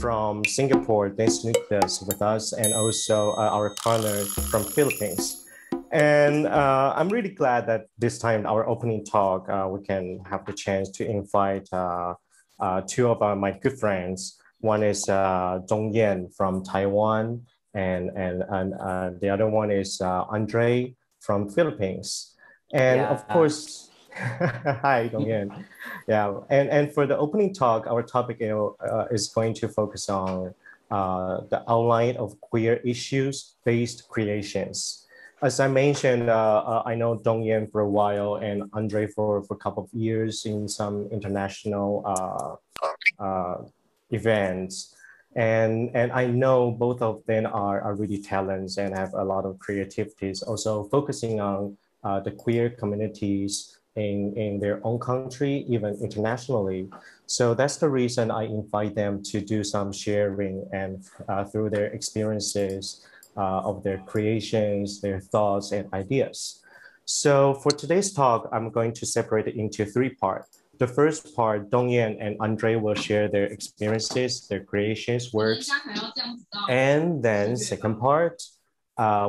from Singapore, there's Nucleus with us, and also our partner from Philippines. And I'm really glad that this time our opening talk, we can have the chance to invite two of my good friends. One is Tung-Yen from Taiwan, and the other one is Andrei from Philippines. And Yeah. of course, hi, Tung-Yen. Yeah, and for the opening talk, our topic is going to focus on the outline of queer issues-based creations. As I mentioned, I know Tung-Yen for a while and Andrei for a couple of years in some international events. And I know both of them are really talented and have a lot of creativities, also focusing on the queer communities in their own country, even internationally. So that's the reason I invite them to do some sharing and through their experiences of their creations, their thoughts and ideas. So for today's talk, I'm going to separate it into three parts. The first part, Tung-Yen and Andrei will share their experiences, their creations, works. And then second part,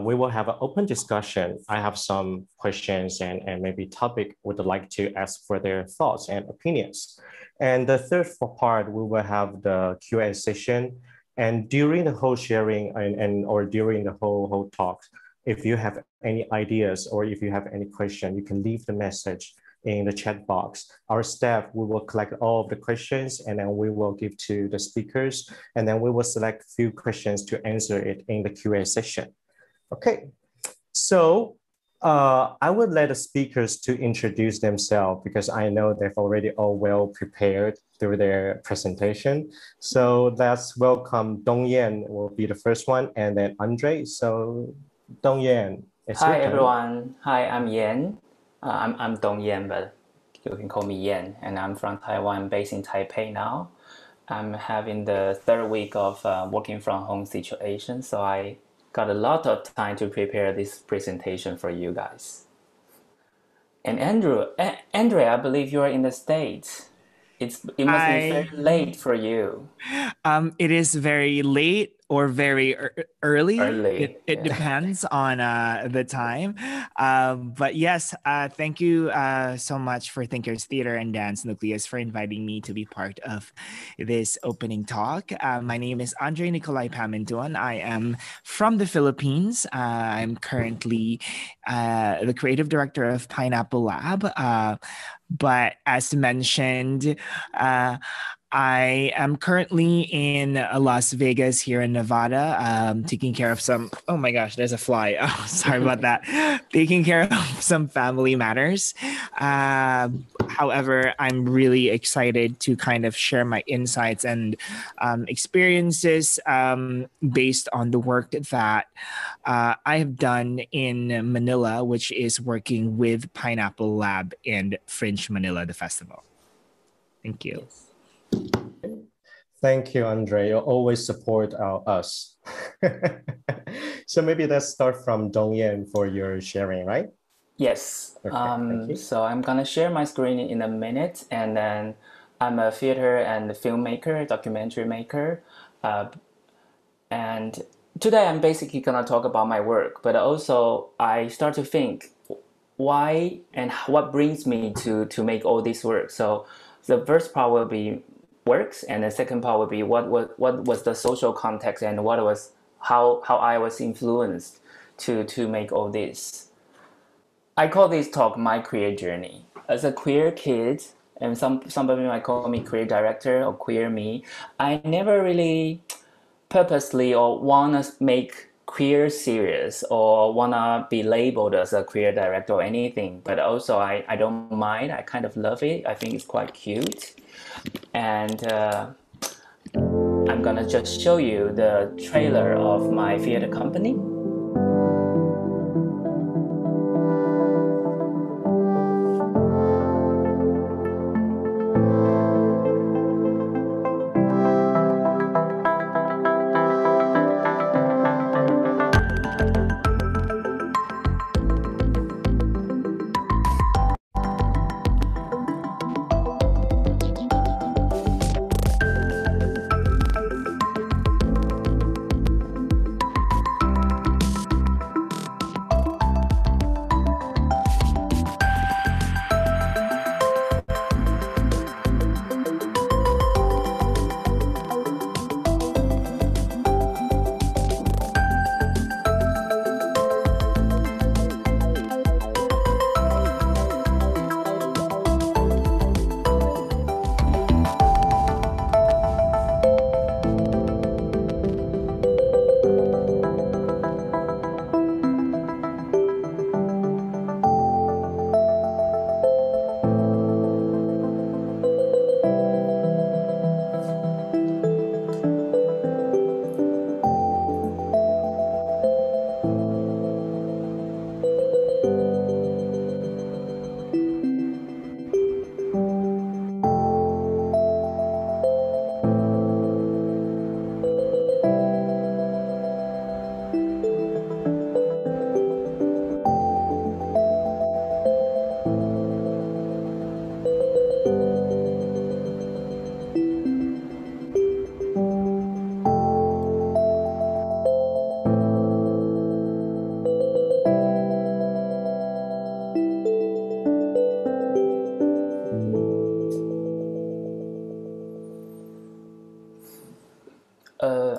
we will have an open discussion. I have some questions and maybe topic would like to ask for their thoughts and opinions. And the third part, we will have the Q&A session. And during the whole sharing or during the whole talk, if you have any ideas or if you have any question, you can leave the message in the chat box. Our staff, we will collect all of the questions and then we will give to the speakers. And then we will select a few questions to answer it in the Q&A session. Okay, so I would let the speakers to introduce themselves because I know they've already all well prepared through their presentation. So let's welcome Tung-Yen will be the first one and then Andrei. So Tung-Yen, Hi everyone. Hi, I'm Yen. I'm Tung-Yen, but you can call me Yen. And I'm from Taiwan, based in Taipei now. I'm having the third week of working from home situation. So I got a lot of time to prepare this presentation for you guys. And Andrei, I believe you are in the States. It must be very late for you. It is very late or very early. It depends on the time. But yes, thank you so much for Thinkers Theater and Dance Nucleus for inviting me to be part of this opening talk. My name is Andrei Nikolai PAMINTUAN. I am from the Philippines. I'm currently the creative director of Pineapple Lab. But as mentioned, I am currently in Las Vegas here in Nevada, taking care of some, oh my gosh, there's a fly. Oh, sorry about that. Taking care of some family matters. However, I'm really excited to kind of share my insights and experiences based on the work that I have done in Manila, which is working with Pineapple Lab and Fringe Manila, the festival. Thank you. Yes. Thank you, Andrei. You always support us. So maybe let's start from Tung-Yen for your sharing, right? Yes. Okay, so I'm going to share my screen in a minute. And then I'm a theater and filmmaker, documentary maker. And today I'm basically going to talk about my work. But also I start to think why and what brings me to make all this work. So the first part will be works, and the second part would be what was the social context and how I was influenced to make all this. I call this talk my queer journey. As a queer kid, and somebody might call me queer director or queer me, I never really purposely or wanna make queer serious or wanna be labeled as a queer director or anything, but also I don't mind. I kind of love it. I think it's quite cute. And I'm gonna just show you the trailer of my theater company.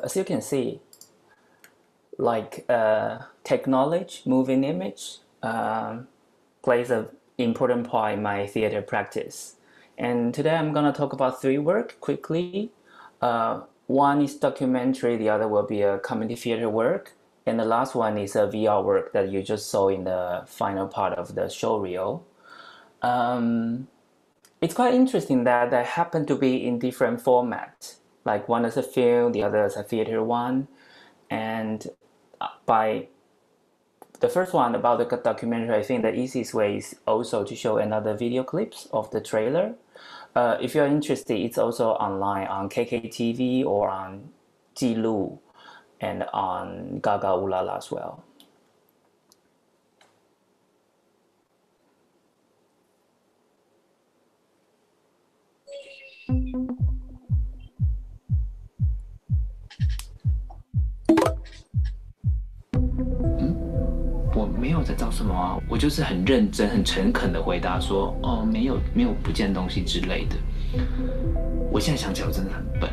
as you can see, like technology, moving image, plays an important part in my theater practice. And today I'm going to talk about 3 work quickly. One is documentary, the other will be a community theater work, and the last one is a VR work that you just saw in the final part of the show reel. It's quite interesting that they happen to be in different formats. Like one is a film, the other is a theater one. And by the first one about the documentary, I think the easiest way is also to show another video clips of the trailer. If you're interested, it's also online on KKTV or on Jilu and on Gaga Ulala as well. Hmm? 我没有在找什么啊，我就是很认真、很诚恳的回答说，哦，没有不见东西之类的。我现在想起来，我真的很笨。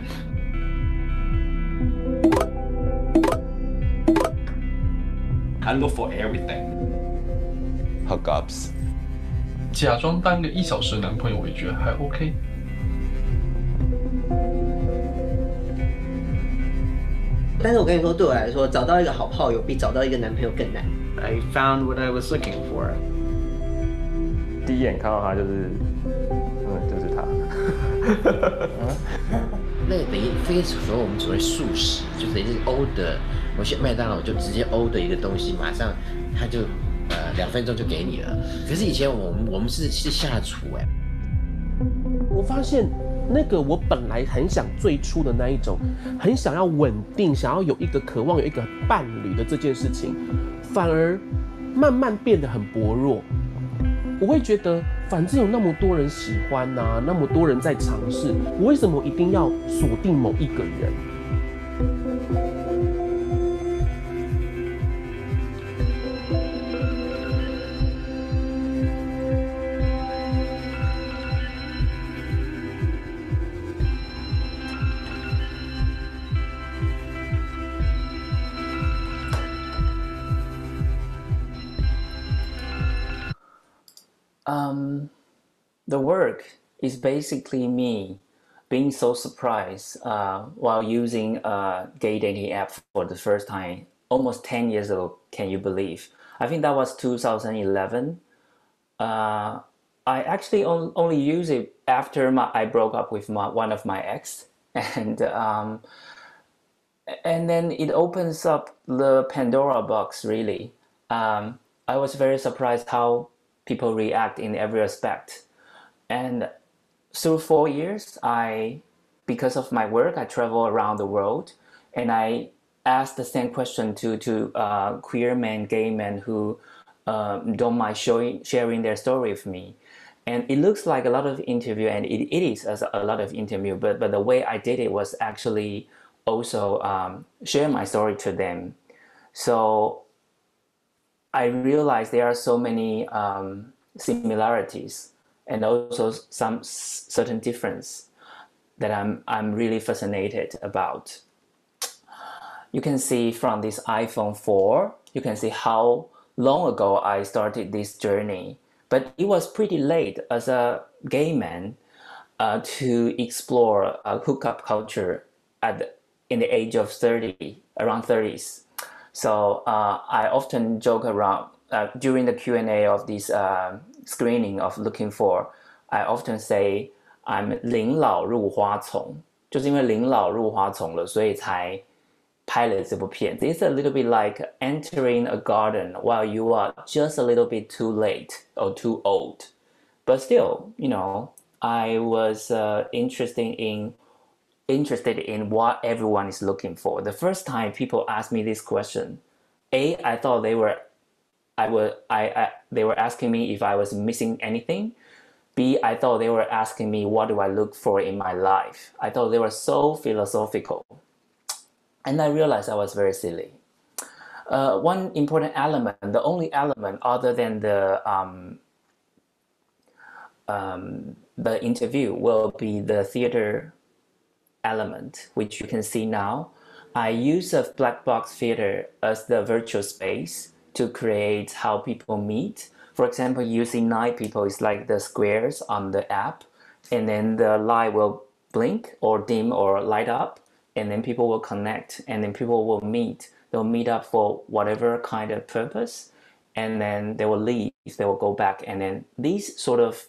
I look for everything. Hookups. 假装当个1小时的男朋友，我也觉得还 OK。但是我跟你说，对我来说，找到一个好炮友比找到一个男朋友更难。I found what I was looking for. 第一眼看到他就是，就是他。那个等于非时候我们所谓速食，就等于是 order。我去麦当劳就直接 order 一个东西，马上他就2分钟就给你了。可是以前我们是下厨哎。我发现那个我本来很想最初的那一种，很想要稳定，想要有一个渴望有一个伴侣的这件事情，反而慢慢变得很薄弱。我会觉得，反正有那么多人喜欢啊，那么多人在尝试，我为什么一定要锁定某一个人？The work is basically me being so surprised while using a gay dating app for the first time almost 10 years ago. Can you believe? I think that was 2011. I actually only used it after I broke up with one of my ex, and then it opens up the Pandora box. Really, I was very surprised how people react in every aspect. And through 4 years, because of my work, I travel around the world, and I asked the same question to queer men, gay men who don't mind sharing their story with me. And it looks like a lot of interview, and it is a lot of interview, but the way I did it was actually also share my story to them. So I realized there are so many similarities and also some certain difference that I'm really fascinated about. You can see from this iPhone 4, you can see how long ago I started this journey. But it was pretty late as a gay man to explore hookup culture in the age of 30, around 30s. So I often joke around during the Q&A of this screening of looking for, I often say I'm 临老入花丛，就是因为临老入花丛了，所以才拍了这部片子。It's a little bit like entering a garden while you are just a little bit too late or too old. But still, you know, I was interested in what everyone is looking for. The first time people asked me this question, I thought they were asking me if I was missing anything. B, I thought they were asking me what do I look for in my life. I thought they were so philosophical. And I realized I was very silly. One important element, the only element other than the interview will be the theater element, which you can see now. I use a black box theater as the virtual space to create how people meet. For example, using 9 people is like the squares on the app, and then the light will blink or dim or light up, and then people will connect, and then people will meet. They'll meet up for whatever kind of purpose, and then they will leave, they will go back, and then these sort of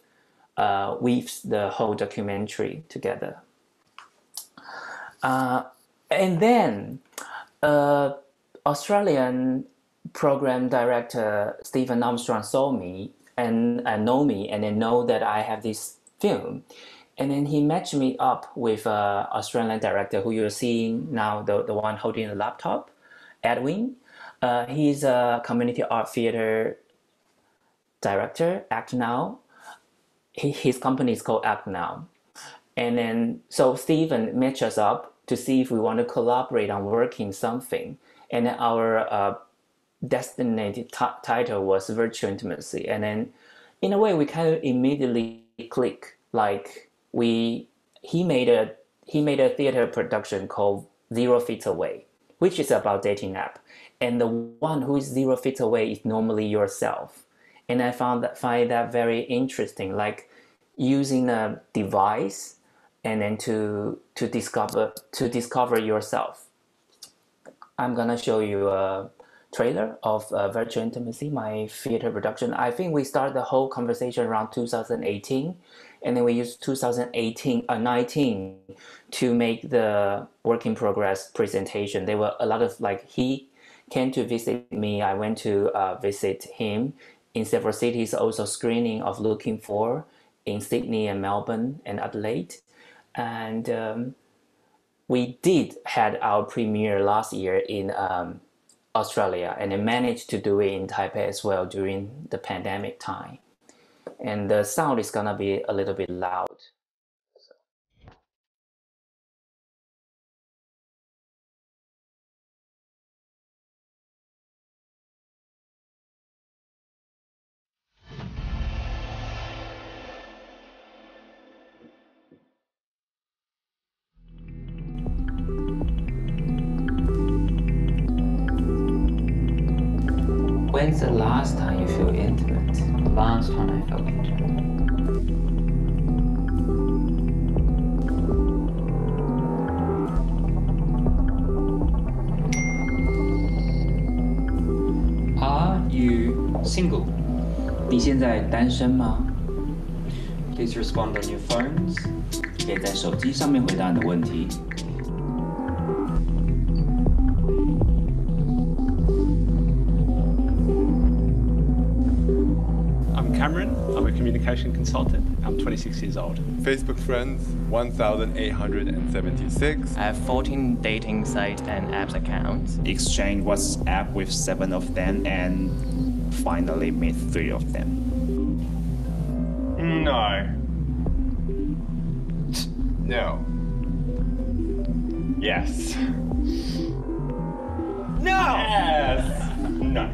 weaves the whole documentary together. And then Australian program director Stephen Armstrong saw me and know me, and then know that I have this film. And then he matched me up with an Australian director who you're seeing now, the one holding the laptop, Edwin. He's a community art theater director, Act Now. His company is called Act Now. And then, so Stephen matched us up to see if we want to collaborate on working something. And then our designated title was Virtual Intimacy. And then, in a way, we kind of immediately click. Like, he made a theater production called 0 Feet Away, which is about dating app. And the one who is 0 feet away is normally yourself. And I find that very interesting, like using a device and then to discover yourself. I'm gonna show you a trailer of Virtual Intimacy, my theater production. I think we started the whole conversation around 2018. And then we used 2019 to make the work in progress presentation. There were a lot of, like, he came to visit me. I went to visit him in several cities, also screening of Looking For in Sydney and Melbourne and Adelaide. And we did had our premiere last year in Australia, and then managed to do it in Taipei as well during the pandemic time. And the sound is gonna be a little bit loud. When's the last time you feel intimate? The last time I felt intimate. Are you single? 你现在单身吗？ Please respond on your phones. 可以在手机上面回答你的问题。Cameron, I'm a communication consultant. I'm 26 years old. Facebook friends, 1,876. I have 14 dating site and apps accounts. Exchange WhatsApp with 7 of them and finally meet 3 of them. No. No. Yes. No! Yes! No.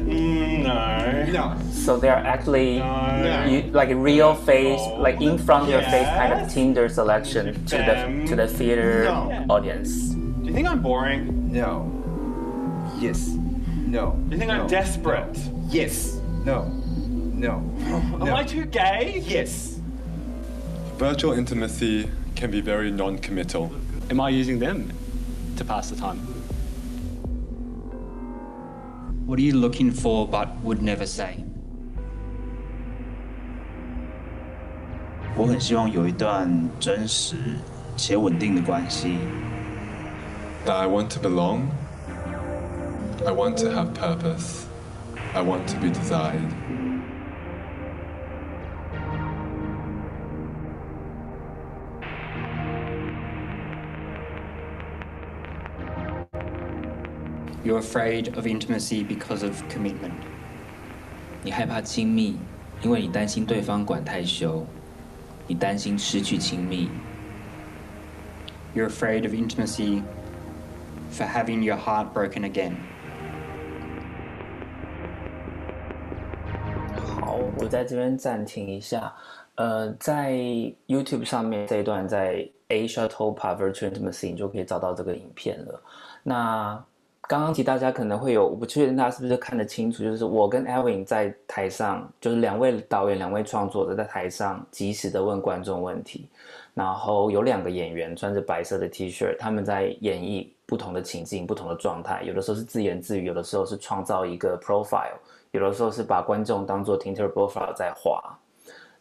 No. No. So they're actually like a real face, like in front of your face kind of Tinder selection to the theater audience. Do you think I'm boring? No. Yes. No. Do you think I'm desperate? Yes. No. No. Am I too gay? Yes. Virtual intimacy can be very non-committal. Am I using them to pass the time? What are you looking for but would never say? 我很希望有一段真实且稳定的关系。That I want to belong. I want to have purpose. I want to be desired. You're afraid of intimacy because of commitment. 你害怕亲密，因为你担心对方管太羞，你担心失去亲密。You're afraid of intimacy for having your heart broken again. 好，我在这边暂停一下。在 YouTube 上面这一段在 CHOU Tung-Yen Virtual Intimacy 你就可以找到这个影片了。那刚刚其实大家可能会有，我不确定大家是不是看得清楚，就是我跟 Edwin 在台上，就是2位导演、2位创作者在台上及时的问观众问题，然后有2个演员穿着白色的 T 恤，他们在演绎不同的情境、不同的状态，有的时候是自言自语，有的时候是创造一个 profile， 有的时候是把观众当作 Tinder profile 在画。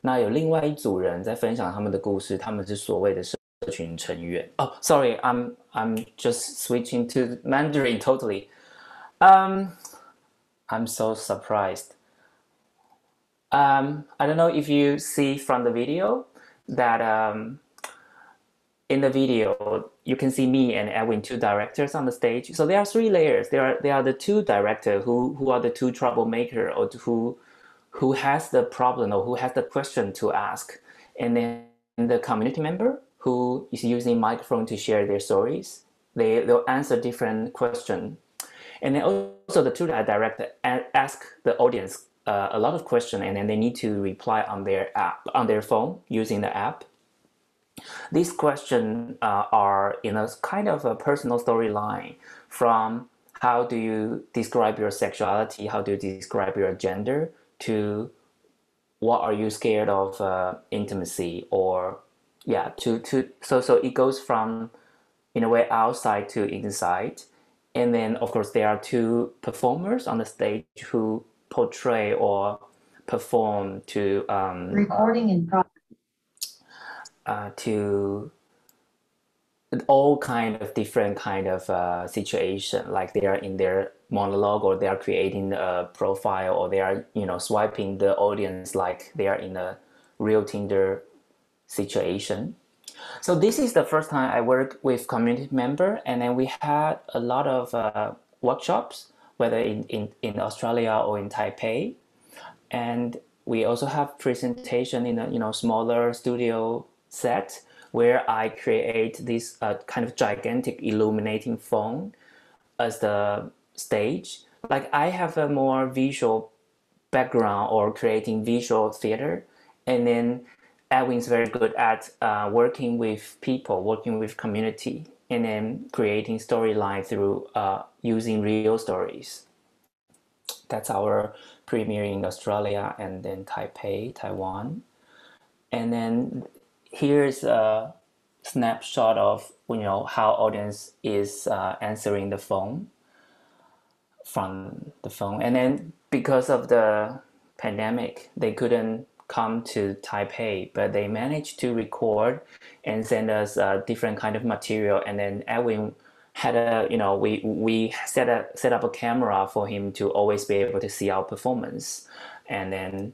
那有另外一组人在分享他们的故事，他们是所谓的社群成员。Oh, sorry, I'm just switching to Mandarin totally. I'm so surprised. I don't know if you see from the video that in the video you can see me and Edwin, 2 directors on the stage. So there are 3 layers. There are the 2 directors who are the 2 troublemaker or who has the problem or who has the question to ask, and then the community member who is using microphone to share their stories. They'll answer different questions, and then also the 2 directors ask the audience a lot of questions, and then they need to reply on their app, on their phone using the app. These questions are in a kind of a personal storyline, from how do you describe your sexuality, how do you describe your gender, to what are you scared of intimacy, or yeah, so it goes from in a way outside to inside. And then of course there are 2 performers on the stage who portray or perform to recording in progress to all kind of different kind of situation, like they are in their monologue, or they are creating a profile, or they are, you know, swiping the audience like they are in a real Tinder situation. So this is the first time I work with community member, and then we had a lot of workshops, whether in Australia or in Taipei, and we also have presentation in a, you know, smaller studio set where I create this kind of gigantic illuminating phone as the stage. Like I have a more visual background or creating visual theater, and then Edwin's very good at working with people, working with community, and then creating storyline through using real stories. That's our premiere in Australia and then Taipei, Taiwan. And then here's a snapshot of, you know, how audience is answering the phone from the phone. And then because of the pandemic, they couldn't come to Taipei, but they managed to record and send us different kind of material. And then Edwin had a, you know, we set up a camera for him to always be able to see our performance. And then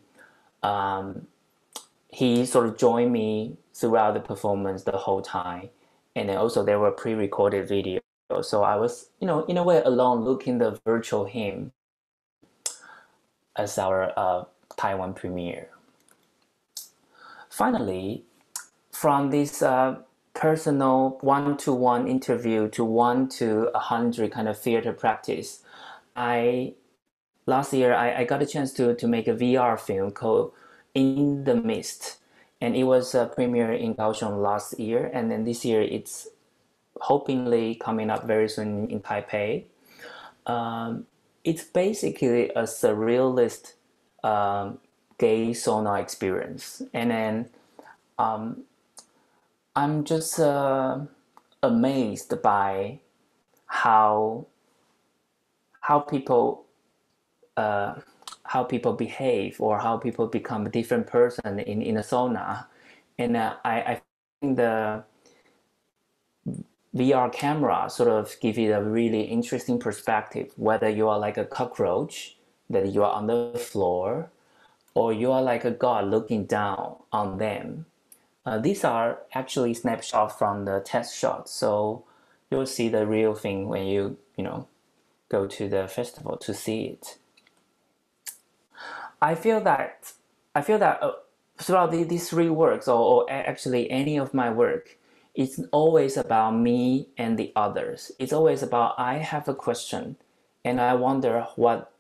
he sort of joined me throughout the performance the whole time. And then also there were pre-recorded videos. So I was, you know, in a way alone looking the virtual him as our Taiwan premiere. Finally, from this personal one-to-one interview to 1 to 100 kind of theater practice, last year I got a chance to make a VR film called In the Mist, and it was premiered in Kaohsiung last year, and then this year it's hopefully coming up very soon in Taipei. It's basically a surrealist gay sauna experience, and then I'm just amazed by how people behave, or how people become a different person in a sauna. And I think the VR camera sort of give you a really interesting perspective, whether you are like a cockroach, that you are on the floor, or you are like a god looking down on them. These are actually snapshots from the test shots, so you'll see the real thing when you go to the festival to see it. I feel that throughout these 3 works, or actually any of my work, it's always about me and the others. It's always about I have a question and I wonder what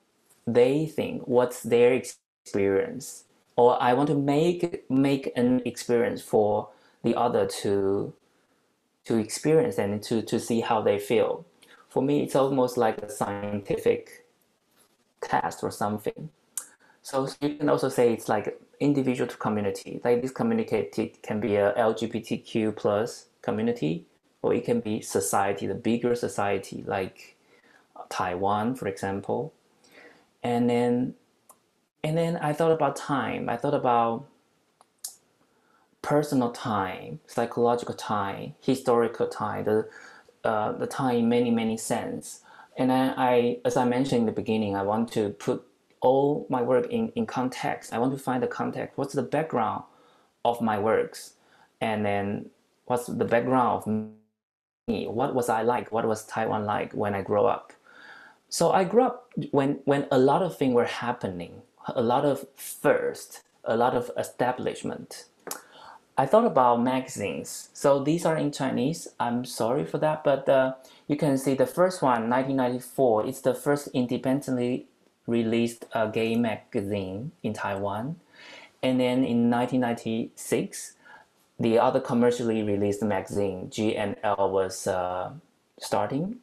they think, what's their experience, or I want to make an experience for the other to experience and to see how they feel. For me, it's almost like a scientific test or something. So you can also say it's like individual to community. Like this community can be a LGBTQ plus community, or it can be society, the bigger society like Taiwan, for example. And then I thought about time. I thought about personal time, psychological time, historical time, the time in many sense. And I, as I mentioned in the beginning, I want to put all my work in context. I want to find the context. What's the background of my works? And then what's the background of me? What was I like? What was Taiwan like when I grew up? So I grew up when a lot of things were happening, a lot of first, a lot of establishment. I thought about magazines. So these are in Chinese. I'm sorry for that, but you can see the first one, 1994. It's the first independently released gay magazine in Taiwan. And then in 1996, the other commercially released magazine, G&L, was starting.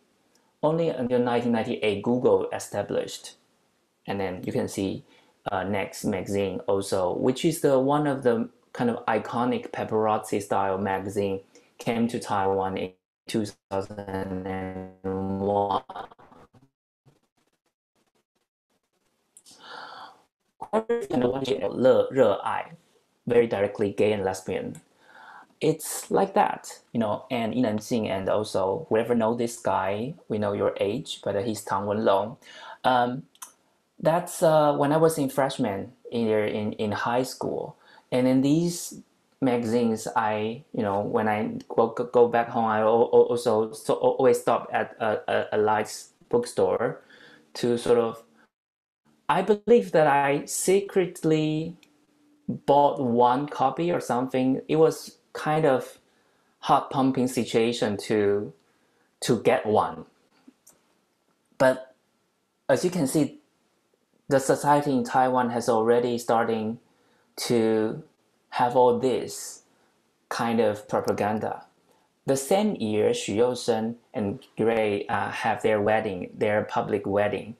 Only until 1998, Google established. And then you can see Next magazine also, which is one of the kind of iconic paparazzi style magazine, came to Taiwan in 2001. Very directly gay and lesbian. It's like that, you know, and Yi Nanjing, and also whoever know this guy, we know your age, but he's Tang Wenlong. That's when I was in freshman in high school. And in these magazines, when I go back home, I also always stop at a light bookstore to sort of, I believe that I secretly bought one copy or something. It was kind of heart pumping situation to get one. But as you can see, the society in Taiwan has already starting to have all this kind of propaganda. The same year, CHOU Tung and Andrei have their wedding, their public wedding.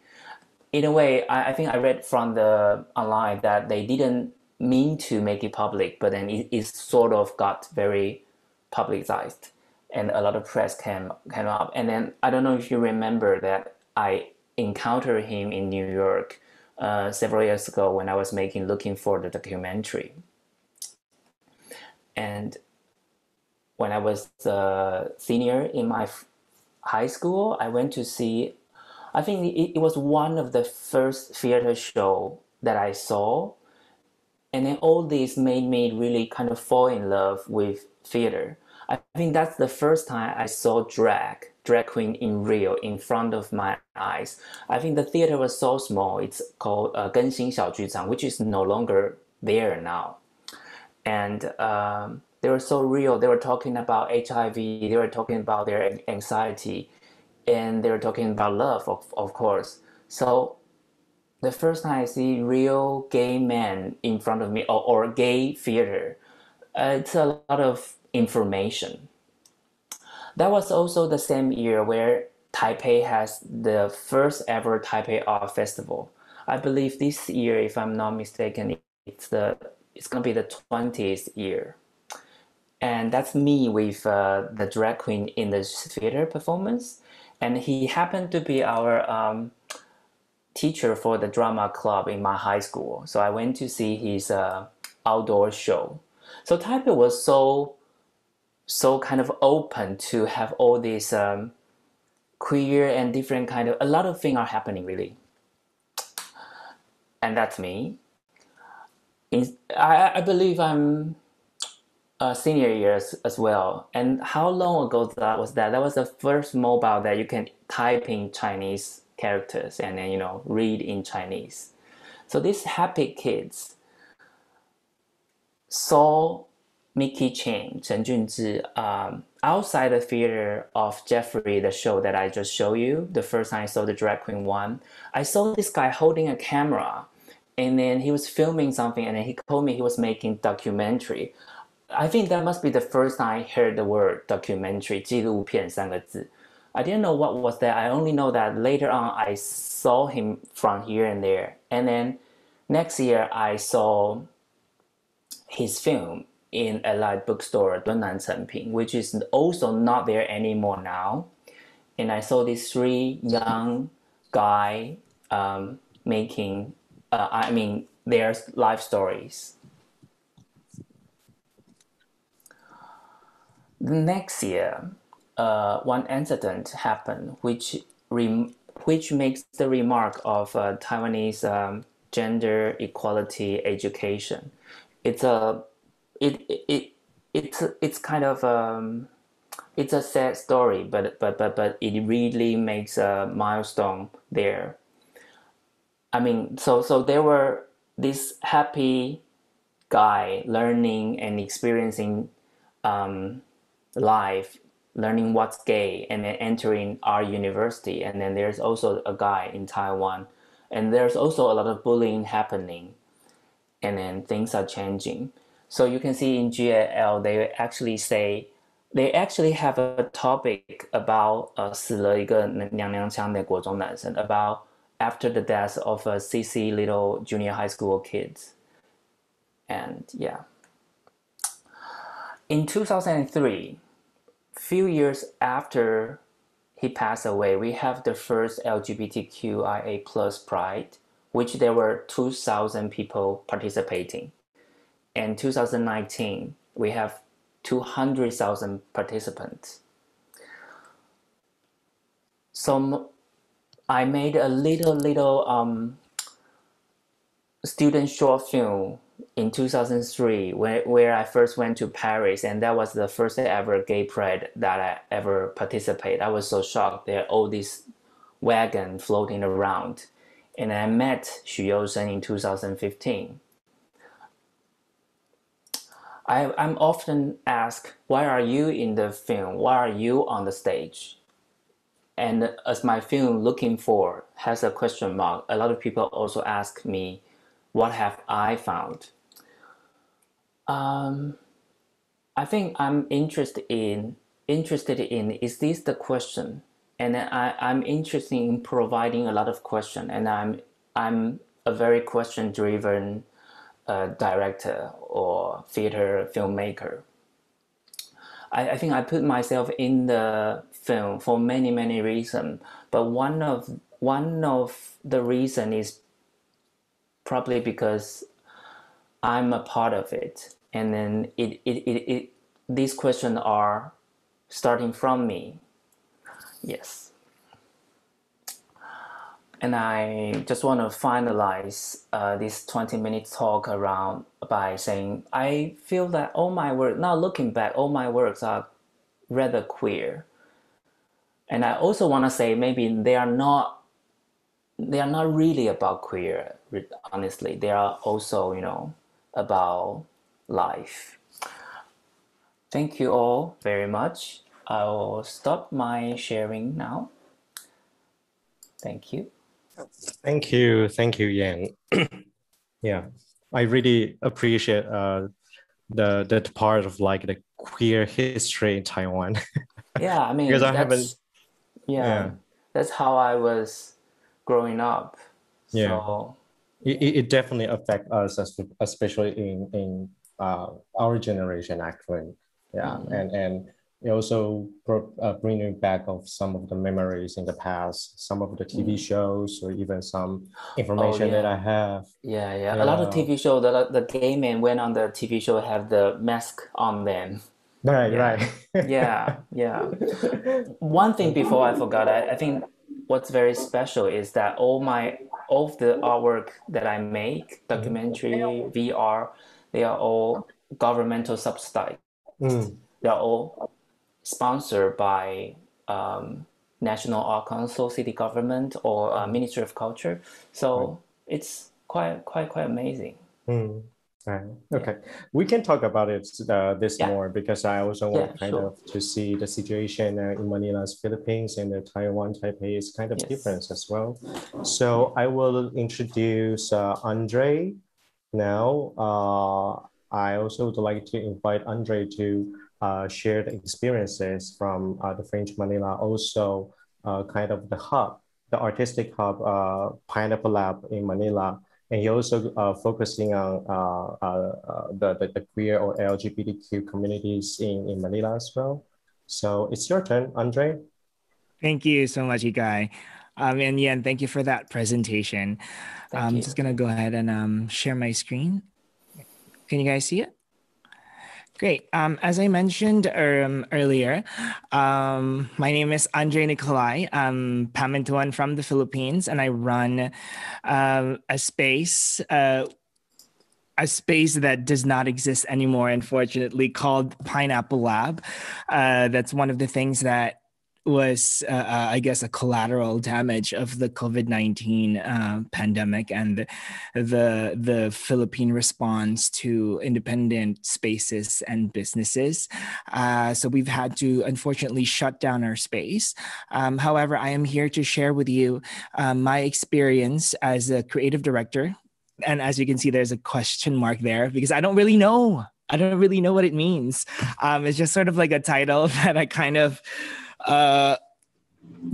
In a way, I think I read from the online that they didn't mean to make it public, but then it sort of got very publicized, and a lot of press came up. And then I don't know if you remember that I encountered him in New York several years ago when I was looking for the documentary. And when I was a senior in my high school, I went to see, I think it was one of the first theater show that I saw. And then all this made me really kind of fall in love with theater. I think that's the first time I saw drag queen in real in front of my eyes. I think the theater was so small. It's called 更新小剧场, which is no longer there now. And they were so real. They were talking about HIV. They were talking about their anxiety. And they were talking about love, of course. So the first time I see real gay men in front of me, or gay theater, it's a lot of information. That was also the same year where Taipei has the first ever Taipei Art Festival. I believe this year, if I'm not mistaken, it's going to be the 20th year. And that's me with the drag queen in the theater performance. And he happened to be our teacher for the drama club in my high school. So I went to see his outdoor show. So Taipei was so kind of open to have all these queer and different kind of, a lot of things are happening really. And that's me. I believe I'm senior years as well. And how long ago that was that? That was the first mobile that you can type in Chinese characters and then, read in Chinese. So these happy kids saw Mickey Chen Junzhi, outside the theater of Jeffrey, the show that I just showed you, the first time I saw the drag queen one. I saw this guy holding a camera and then he was filming something, and then he told me he was making documentary. I think that must be the first time I heard the word documentary, 纪录片三个字. I didn't know what was that. I only know that later on I saw him from here and there. And then next year I saw his film in a light bookstore, 敦南诚品, which is also not there anymore now. And I saw these three young guys making, their life stories. The next year, one incident happened, which makes the remark of Taiwanese gender equality education. It's kind of it's a sad story, but it really makes a milestone there. I mean, so there were this happy guy learning and experiencing life, learning what's gay, and then entering our university. And then there's also a guy in Taiwan, and there's also a lot of bullying happening, and then things are changing. So you can see in GAL, they actually have a topic about 死了一个娘娘腔的国中男生, about after the death of CC little junior high school kids. And yeah. In 2003, few years after he passed away, we have the first LGBTQIA+ Pride, which there were 2,000 people participating. In 2019, we have 200,000 participants. So I made a little student short film in 2003 where I first went to Paris, and that was the first ever gay pride that I ever participated. I was so shocked. There are all these wagons floating around. And I met CHOU Tung-Yen in 2015. I'm often asked, why are you in the film? Why are you on the stage? And as my film Looking For has a question mark, a lot of people also ask me, what have I found? I think I'm interested in, is this the question? And I'm interested in providing a lot of questions, and I'm a very question-driven director or theater filmmaker. I think I put myself in the film for many reasons, but one of the reason is probably because I'm a part of it, and then these questions are starting from me. Yes. And I just want to finalize this 20-minute talk around by saying I feel that all my work, now looking back, all my works are rather queer. And I also want to say maybe they are not really about queer, honestly. They are also, about life. Thank you all very much. I will stop my sharing now. Thank you. Thank you, Yan. Yeah, I really appreciate that part of like the queer history in Taiwan. Yeah, I mean, because I haven't. Yeah, that's how I was growing up. Yeah, so it definitely affects us, especially in our generation, actually. Yeah, and it also bringing back of some of the memories in the past, some of the TV shows, or even some information that I have. Yeah. A lot of TV shows, the gay men went on the TV show have the mask on them. Right. Yeah. One thing before I forgot, I think what's very special is that all of the artwork that I make, documentary, VR, they are all governmental subsidized. They are all sponsored by National Art Council, city government, or Ministry of Culture. So it's quite amazing. Right. Okay. We can talk about it this more because I also want kind of to see the situation in Manila's Philippines and the Taiwan Taipei is kind of different as well. So I will introduce Andrei now. I also would like to invite Andrei to share the experiences from the Fringe Manila, also kind of the hub, the artistic hub, Pineapple Lab in Manila. And you're also focusing on the queer or LGBTQ communities in Manila as well. So it's your turn, Andrei. Thank you so much, Ikai. And Yen, thank you for that presentation. I'm just going to go ahead and share my screen. Can you guys see it? Great. As I mentioned earlier, my name is Andrei Nikolai. I'm PAMINTUAN from the Philippines, and I run a space that does not exist anymore, unfortunately, called Pineapple Lab. That's one of the things that was, I guess, a collateral damage of the COVID-19 pandemic and the Philippine response to independent spaces and businesses. So we've had to, unfortunately, shut down our space. However, I am here to share with you my experience as a creative director. And as you can see, there's a question mark there because I don't really know. I don't really know what it means. It's just sort of like a title that I kind of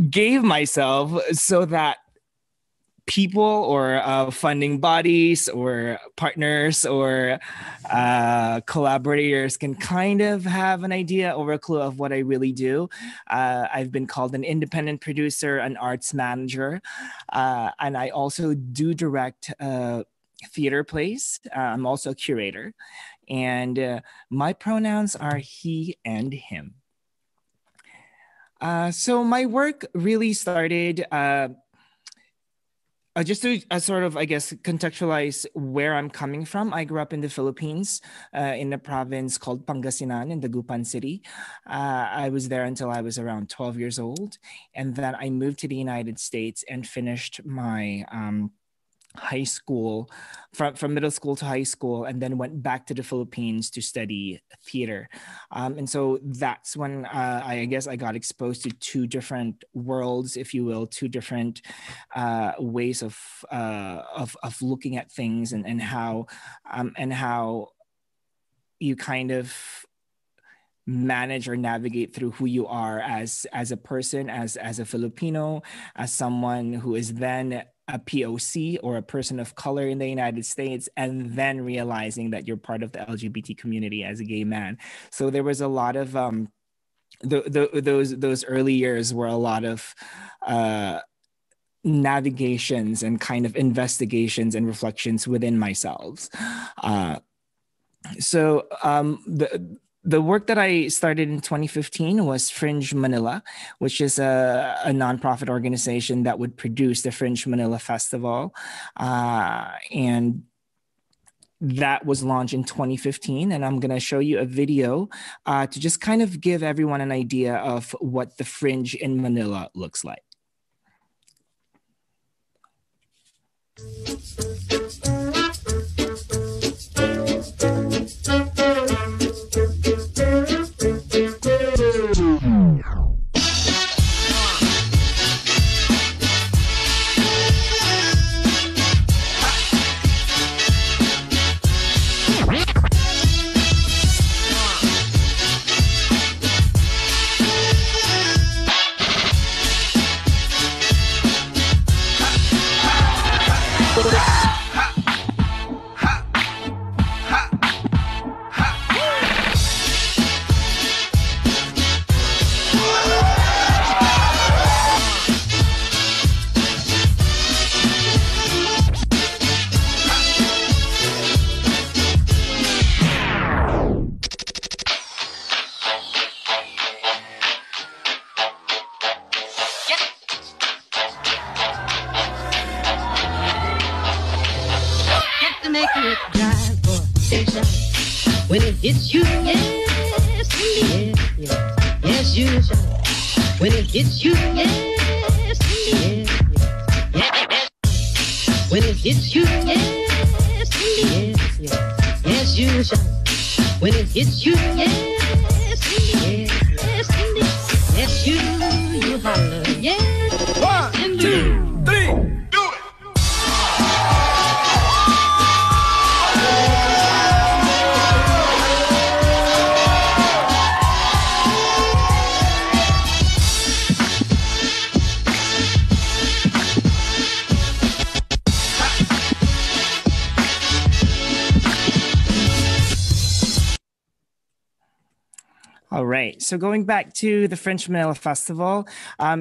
gave myself so that people or funding bodies or partners or collaborators can kind of have an idea or a clue of what I really do. I've been called an independent producer, an arts manager, and I also do direct theater plays. I'm also a curator, and my pronouns are he and him. So my work really started just to sort of, I guess, contextualize where I'm coming from. I grew up in the Philippines, in a province called Pangasinan in Dagupan City. I was there until I was around 12 years old. And then I moved to the United States and finished my high school, from middle school to high school, and then went back to the Philippines to study theater. And so that's when I guess I got exposed to two different worlds, if you will, two different ways of looking at things and how you kind of manage or navigate through who you are as a person, as a Filipino, as someone who is then a POC or a person of color in the United States, and then realizing that you're part of the LGBT community as a gay man. So there was a lot of those early years were a lot of navigations and kind of investigations and reflections within myself. The work that I started in 2015 was Fringe Manila, which is a nonprofit organization that would produce the Fringe Manila Festival. And that was launched in 2015. And I'm going to show you a video to just kind of give everyone an idea of what the Fringe in Manila looks like. When it hits you, yes, yes, yes, yes, you shall. When it hits you, yes, yes, yes, yes. When it hits you, yes, yes, yes, you shine. When it hits you, yes, indeed, yes, indeed. Yes, you holler, yes. 1, 2, 3. All right, so going back to the French Manila Festival,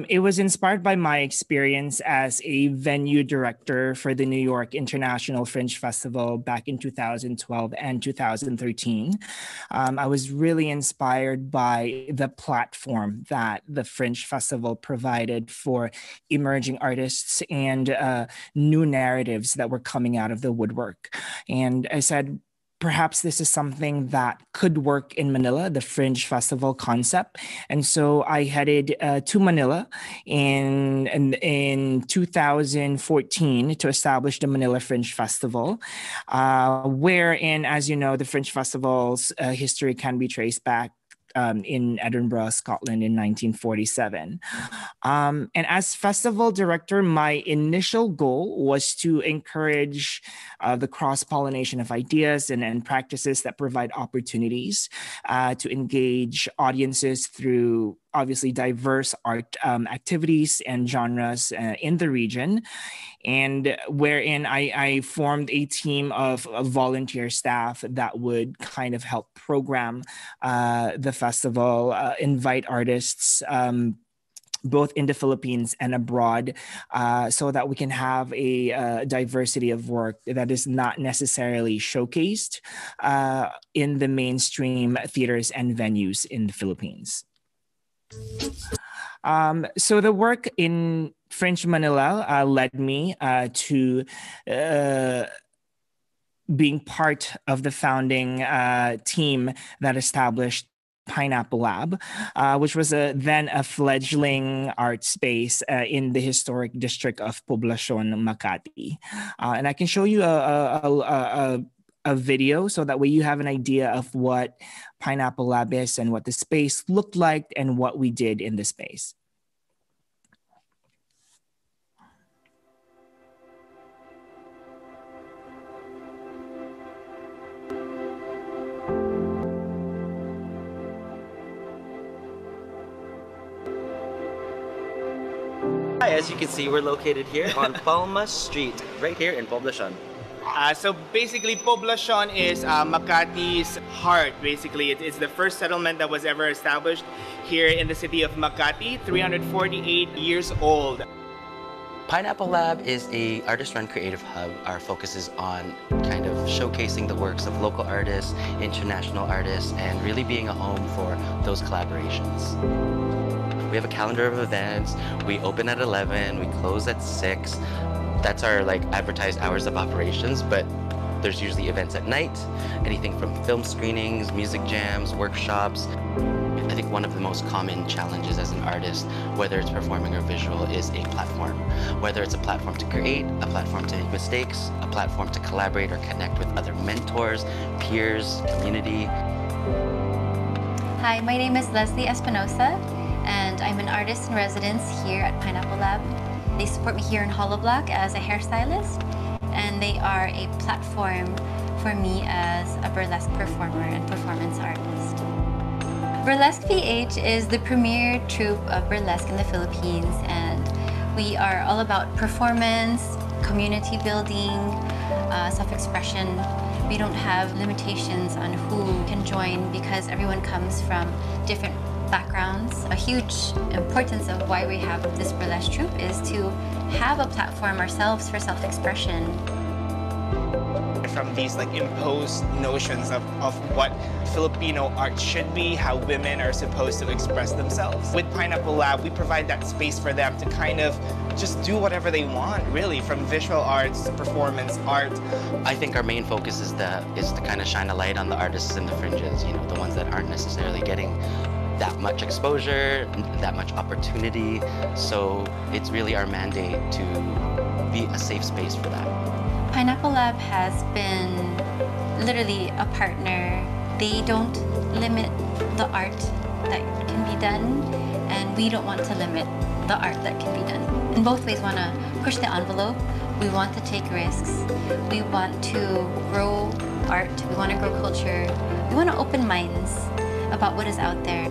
it was inspired by my experience as a venue director for the New York International Fringe Festival back in 2012 and 2013. I was really inspired by the platform that the Fringe Festival provided for emerging artists and new narratives that were coming out of the woodwork. And I said, perhaps this is something that could work in Manila, the Fringe Festival concept. And so I headed to Manila in 2014 to establish the Manila Fringe Festival, wherein, as you know, the Fringe Festival's history can be traced back in Edinburgh, Scotland in 1947. And as festival director, my initial goal was to encourage the cross-pollination of ideas and practices that provide opportunities to engage audiences through obviously diverse art activities and genres in the region, and wherein I formed a team of volunteer staff that would kind of help program the festival, invite artists both in the Philippines and abroad, so that we can have a diversity of work that is not necessarily showcased in the mainstream theaters and venues in the Philippines. So the work in Fringe Manila led me to being part of the founding team that established Pineapple Lab, which was then a fledgling art space in the historic district of Poblacion, Makati. And I can show you a video so that way you have an idea of what Pineapple Lab is and what the space looked like and what we did in the space. Hi, as you can see, we're located here on Palma Street, right here in Poblacion. So basically, Poblacion is Makati's heart, basically. It's the first settlement that was ever established here in the city of Makati, 348 years old. Pineapple Lab is an artist-run creative hub. Our focus is on kind of showcasing the works of local artists, international artists, and really being a home for those collaborations. We have a calendar of events. We open at 11, we close at 6. That's our advertised hours of operations, but there's usually events at night, anything from film screenings, music jams, workshops. I think one of the most common challenges as an artist, whether it's performing or visual, is a platform. Whether it's a platform to create, a platform to make mistakes, a platform to collaborate or connect with other mentors, peers, community. Hi, my name is Leslie Espinosa, and I'm an artist in residence here at Pineapple Lab. They support me here in Hollow Block as a hairstylist, and they are a platform for me as a burlesque performer and performance artist. Burlesque PH is the premier troupe of burlesque in the Philippines, and we are all about performance, community building, self-expression. We don't have limitations on who can join because everyone comes from different backgrounds. A huge importance of why we have this burlesque troupe is to have a platform ourselves for self-expression. From these imposed notions of what Filipino art should be, how women are supposed to express themselves. With Pineapple Lab, we provide that space for them to kind of just do whatever they want, really, from visual arts to performance art. I think our main focus is to kind of shine a light on the artists in the fringes, the ones that aren't necessarily getting that much exposure, that much opportunity. So it's really our mandate to be a safe space for that. Pineapple Lab has been literally a partner. They don't limit the art that can be done, and we don't want to limit the art that can be done. In both ways, want to push the envelope. We want to take risks. We want to grow art. We want to grow culture. We want to open minds about what is out there.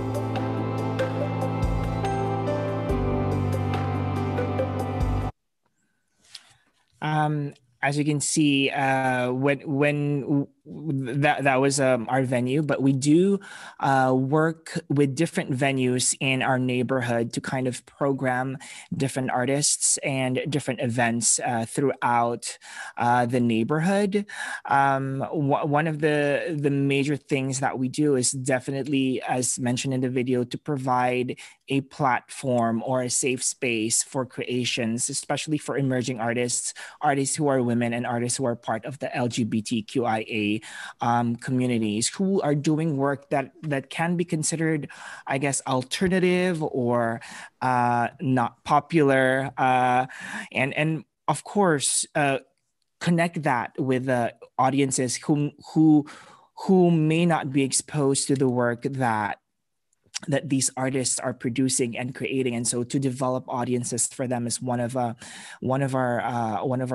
As you can see, when that was our venue, but we do work with different venues in our neighborhood to kind of program different artists and different events throughout the neighborhood. One of the major things that we do is definitely, as mentioned in the video, to provide a platform or a safe space for creations, especially for emerging artists who are women, and artists who are part of the LGBTQIA communities, who are doing work that can be considered, I guess, alternative or not popular, and of course connect that with audiences who may not be exposed to the work that these artists are producing and creating. And so to develop audiences for them is one of our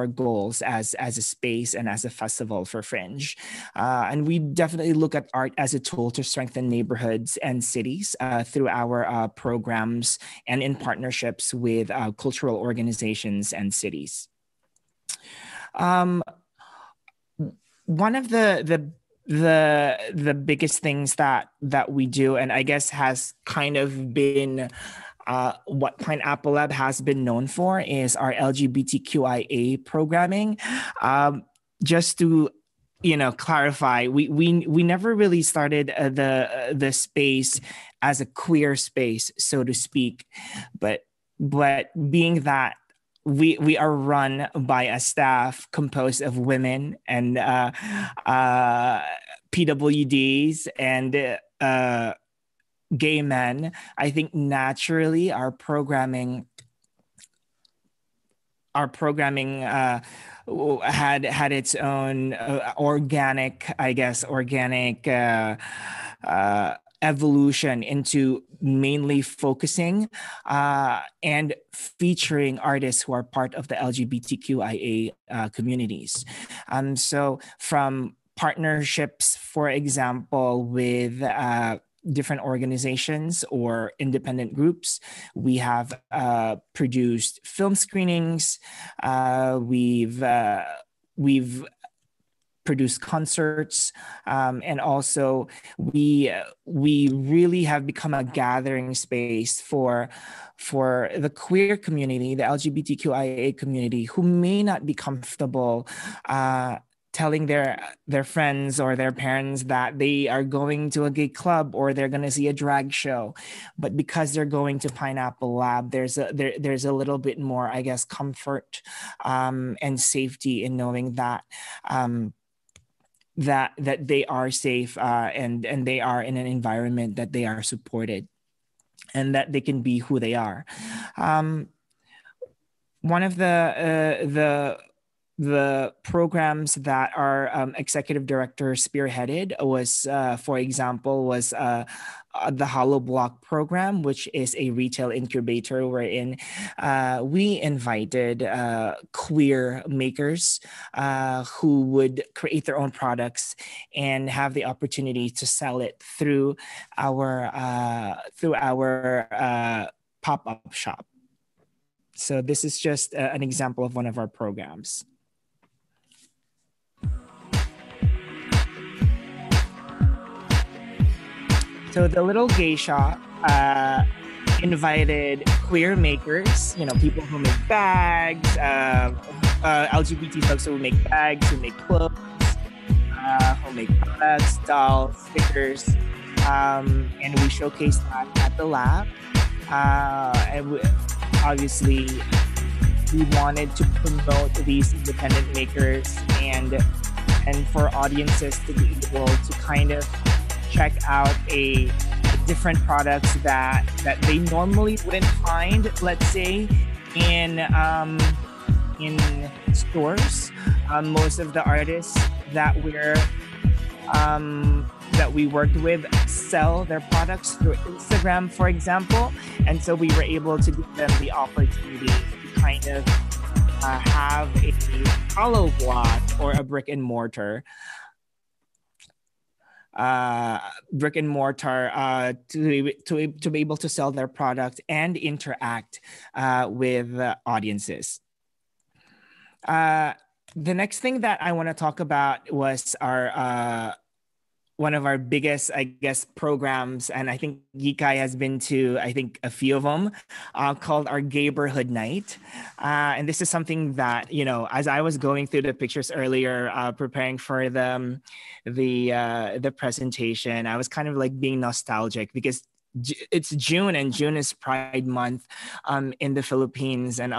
goals as a space and as a festival for Fringe. And we definitely look at art as a tool to strengthen neighborhoods and cities through our programs and in partnerships with cultural organizations and cities. One of the biggest things that we do, and I guess has kind of been what Pineapple Lab has been known for, is our LGBTQIA programming. Just to clarify, we never really started the space as a queer space, so to speak, but being that we are run by a staff composed of women and PWDs and gay men, I think naturally our programming had its own organic evolution into mainly focusing and featuring artists who are part of the LGBTQIA communities. So from partnerships, for example, with different organizations or independent groups, we have produced film screenings. We've produced concerts, and also we really have become a gathering space for the queer community, the LGBTQIA community, who may not be comfortable telling their friends or their parents that they are going to a gay club or they're going to see a drag show, but because they're going to Pineapple Lab, there's a little bit more, I guess, comfort and safety in knowing that that they are safe and they are in an environment that they are supported and that they can be who they are. One of the programs that our executive director spearheaded was, for example, the Hollow Block program, which is a retail incubator wherein we invited queer makers who would create their own products and have the opportunity to sell it through our pop-up shop. So this is just an example of one of our programs. So the Little Gay Shop invited queer makers, people who make bags, LGBT folks who make bags, who make clothes, who make products, dolls, stickers, and we showcased that at the lab. And obviously, we wanted to promote these independent makers and for audiences to be able to kind of check out a different products that they normally wouldn't find, let's say, in stores. Most of the artists that we're that we worked with sell their products through Instagram, for example. And so we were able to give them the opportunity to kind of have a hollow block or a brick and mortar to be able to sell their product and interact with audiences. The next thing that I want to talk about was our one of our biggest, I guess, programs, and I think Yikai has been to, I think, a few of them, called our Gayborhood Night. And this is something that, you know, as I was going through the pictures earlier, preparing for the presentation, I was kind of like being nostalgic because it's June, and June is Pride Month in the Philippines, and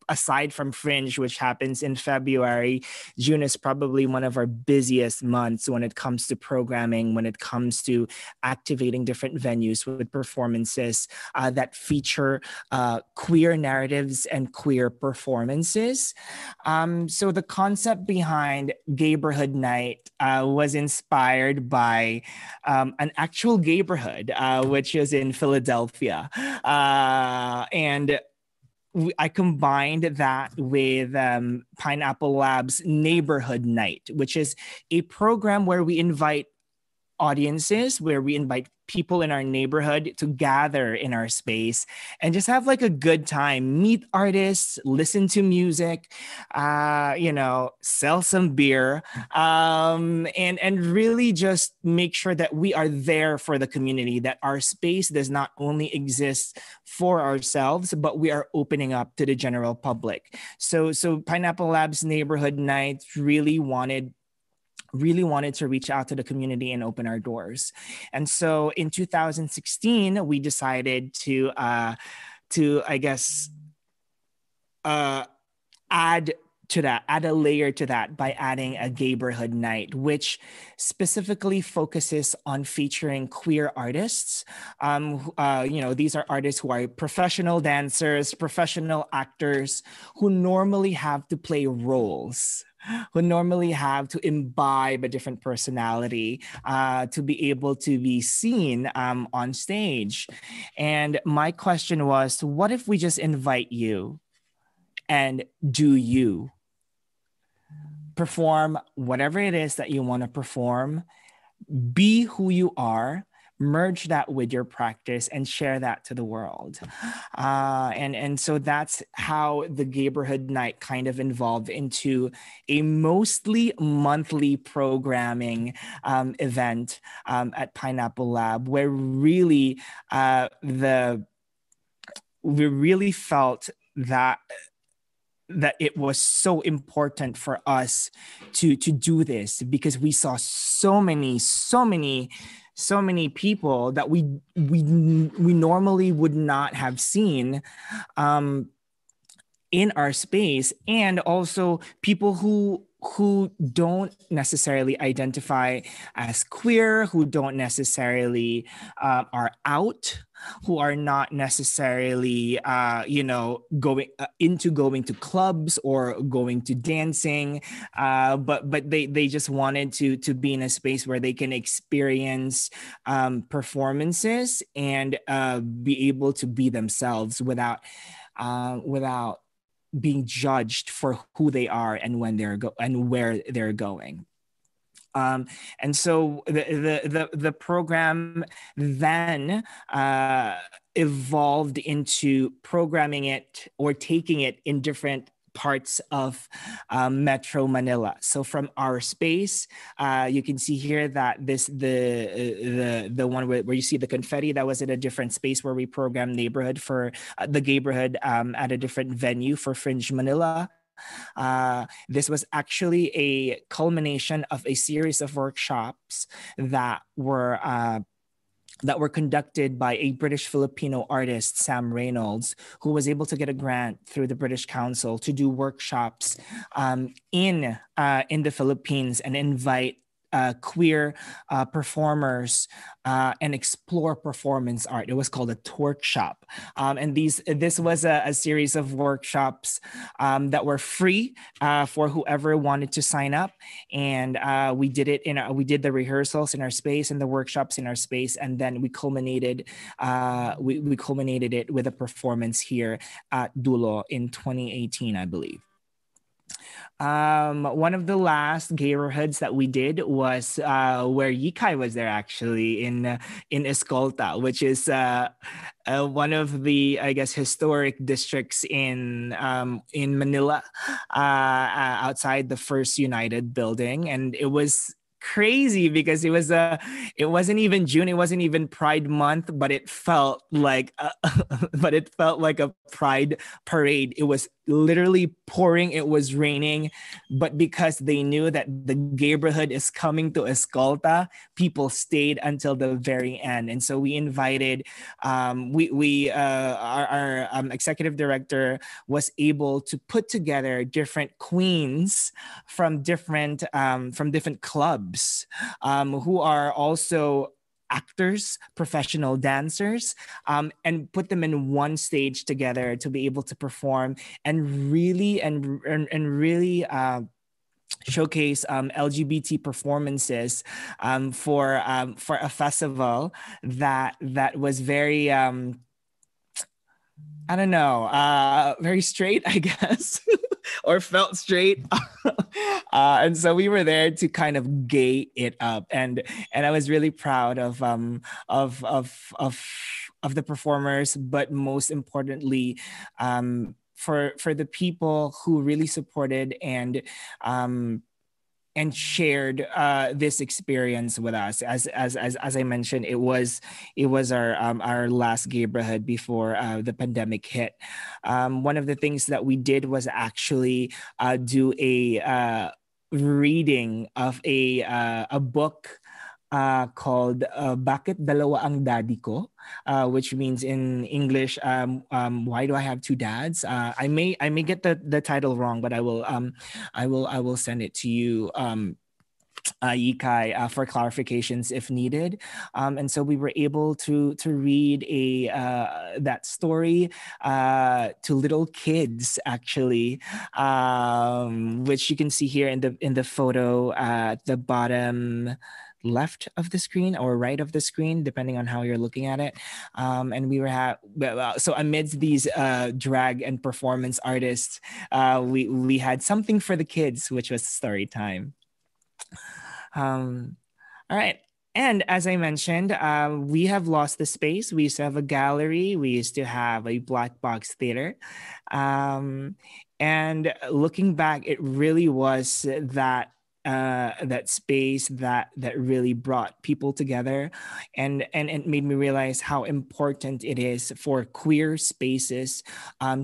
aside from Fringe, which happens in February, June is probably one of our busiest months when it comes to programming, when it comes to activating different venues with performances that feature queer narratives and queer performances. So the concept behind Gayborhood Night was inspired by an actual gayborhood, which is in Philadelphia. And I combined that with Pineapple Lab's Neighborhood Night, which is a program where we invite audiences, where we invite people in our neighborhood to gather in our space and just have like a good time, meet artists, listen to music, you know, sell some beer, and really just make sure that we are there for the community, that our space does not only exist for ourselves, but we are opening up to the general public. So Pineapple Lab's Neighborhood Night really wanted to reach out to the community and open our doors. And so in 2016, we decided to I guess, add a layer to that by adding a Gayborhood Night, which specifically focuses on featuring queer artists. You know, these are artists who are professional dancers, professional actors, who normally have to play roles, who normally have to imbibe a different personality to be able to be seen on stage. And my question was, what if we just invite you and do you perform whatever it is that you want to perform, be who you are, merge that with your practice and share that to the world. And so that's how the Gayborhood Night kind of evolved into a mostly monthly programming event at Pineapple Lab, where really we really felt that it was so important for us to do this, because we saw so many people that we normally would not have seen in our space, and also people who don't necessarily identify as queer, who don't necessarily are out, who are not necessarily going to clubs or going to dancing, but they just wanted to be in a space where they can experience performances and be able to be themselves without being judged for who they are and when and where they're going. And so the program then evolved into programming it or taking it in different parts of Metro Manila. So from our space, you can see here that the one where you see the confetti, that was at a different space where we programmed neighborhood for the Gayborhood at a different venue for Fringe Manila. This was actually a culmination of a series of workshops that were conducted by a British Filipino artist, Sam Reynolds, who was able to get a grant through the British Council to do workshops in the Philippines and invite queer performers and explore performance art. It was called a workshop. And this was a series of workshops that were free for whoever wanted to sign up. And we did the rehearsals in our space and the workshops in our space. And then we culminated it with a performance here at Dulo in 2018, I believe. One of the last neighborhoods that we did was where Yikai was there, actually, in Escolta, which is one of the, I guess, historic districts in Manila, outside the First United building. And it was crazy because it wasn't even June, it wasn't even Pride Month, but it felt like a Pride parade. It was literally pouring, it was raining, but because they knew that the neighborhood is coming to Escolta, people stayed until the very end. And so we invited, our executive director was able to put together different queens from different clubs, who are also actors, professional dancers, and put them in one stage together to be able to perform and really showcase LGBT performances for a festival that was very very straight, I guess, or felt straight. And so we were there to kind of gay it up, and I was really proud of the performers, but most importantly, for the people who really supported and shared this experience with us. As I mentioned, it was our last neighborhood before the pandemic hit. One of the things that we did was actually do a reading of a book called Bakit Dalawa Ang Daddy Ko, which means in English, why do I have two dads? I may get the title wrong, but I will send it to you, Yikai, for clarifications if needed. And so we were able to read that story to little kids, actually, which you can see here in the photo at the bottom left of the screen or right of the screen, depending on how you're looking at it. And we were so amidst these drag and performance artists, we had something for the kids, which was story time. All right. And as I mentioned, we have lost the space. We used to have a gallery. We used to have a black box theater. And looking back, it really was that space that really brought people together, and it made me realize how important it is for queer spaces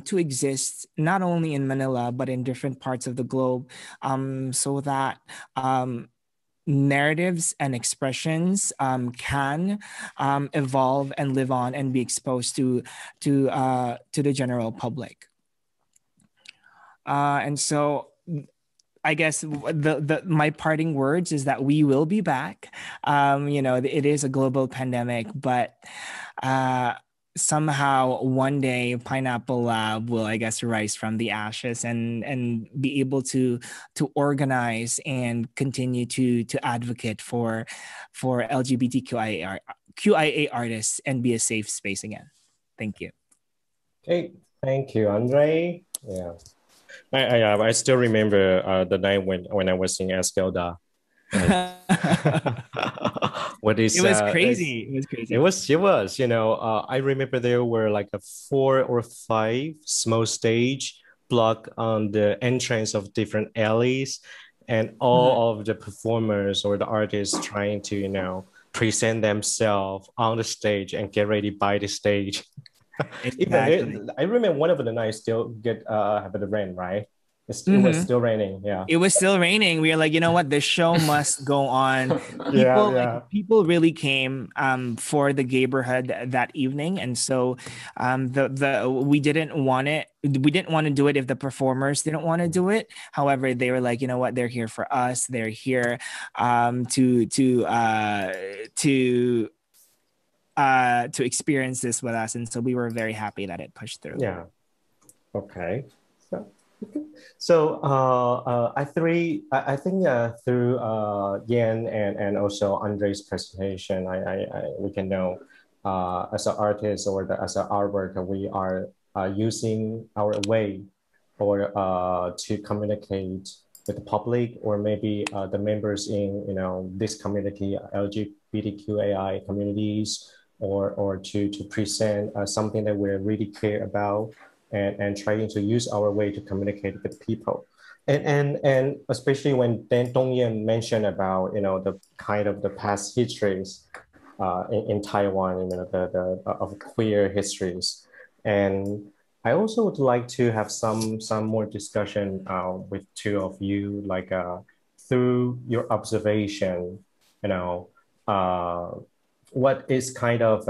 to exist not only in Manila but in different parts of the globe, so that narratives and expressions can evolve and live on and be exposed to the general public. And so I guess my parting words is that we will be back. It is a global pandemic, but somehow one day Pineapple Lab will, I guess, rise from the ashes and be able to organize and continue to advocate for LGBTQIA artists and be a safe space again. Thank you. Okay, thank you, Andrei. Yeah. I still remember the night when I was in Escolta. It was crazy. It was. I remember there were like 4 or 5 small stage block on the entrance of different alleys, and all of the performers or the artists trying to present themselves on the stage and get ready by the stage. Exactly. I remember one of the nights still have the rain, right? It was still raining. Yeah. It was still raining. We were like, you know what? The show must go on. People really came for the neighborhood that evening, and so we didn't want it. We didn't want to do it if the performers didn't want to do it. However, they were like, you know what? They're here for us. They're here to experience this with us, and so we were very happy that it pushed through. Yeah. Okay. So I think through Yen and also Andrei's presentation, we can know as an artist or as an artwork, we are using our way or to communicate with the public, or maybe the members in this community, LGBTQAI communities, or to present something that we really care about. And trying to use our way to communicate with people, and especially when Dan Dong-Yen mentioned about the kind of the past histories in Taiwan, the of queer histories, and I also would like to have some more discussion with two of you, like through your observation, what is kind of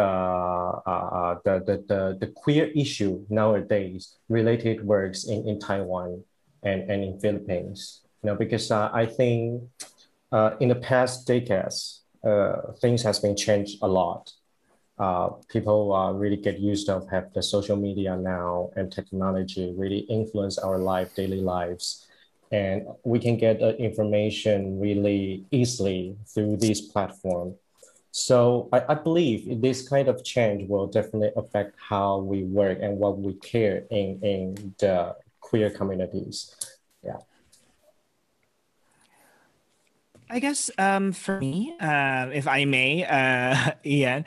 the queer issue nowadays related works in Taiwan and in Philippines, because I think in the past decades things has been changed a lot. People really get used to have the social media now, and technology really influence our daily lives, and we can get information really easily through this platform. So I believe this kind of change will definitely affect how we work and what we care in the queer communities. Yeah. I guess for me, if I may, Ian,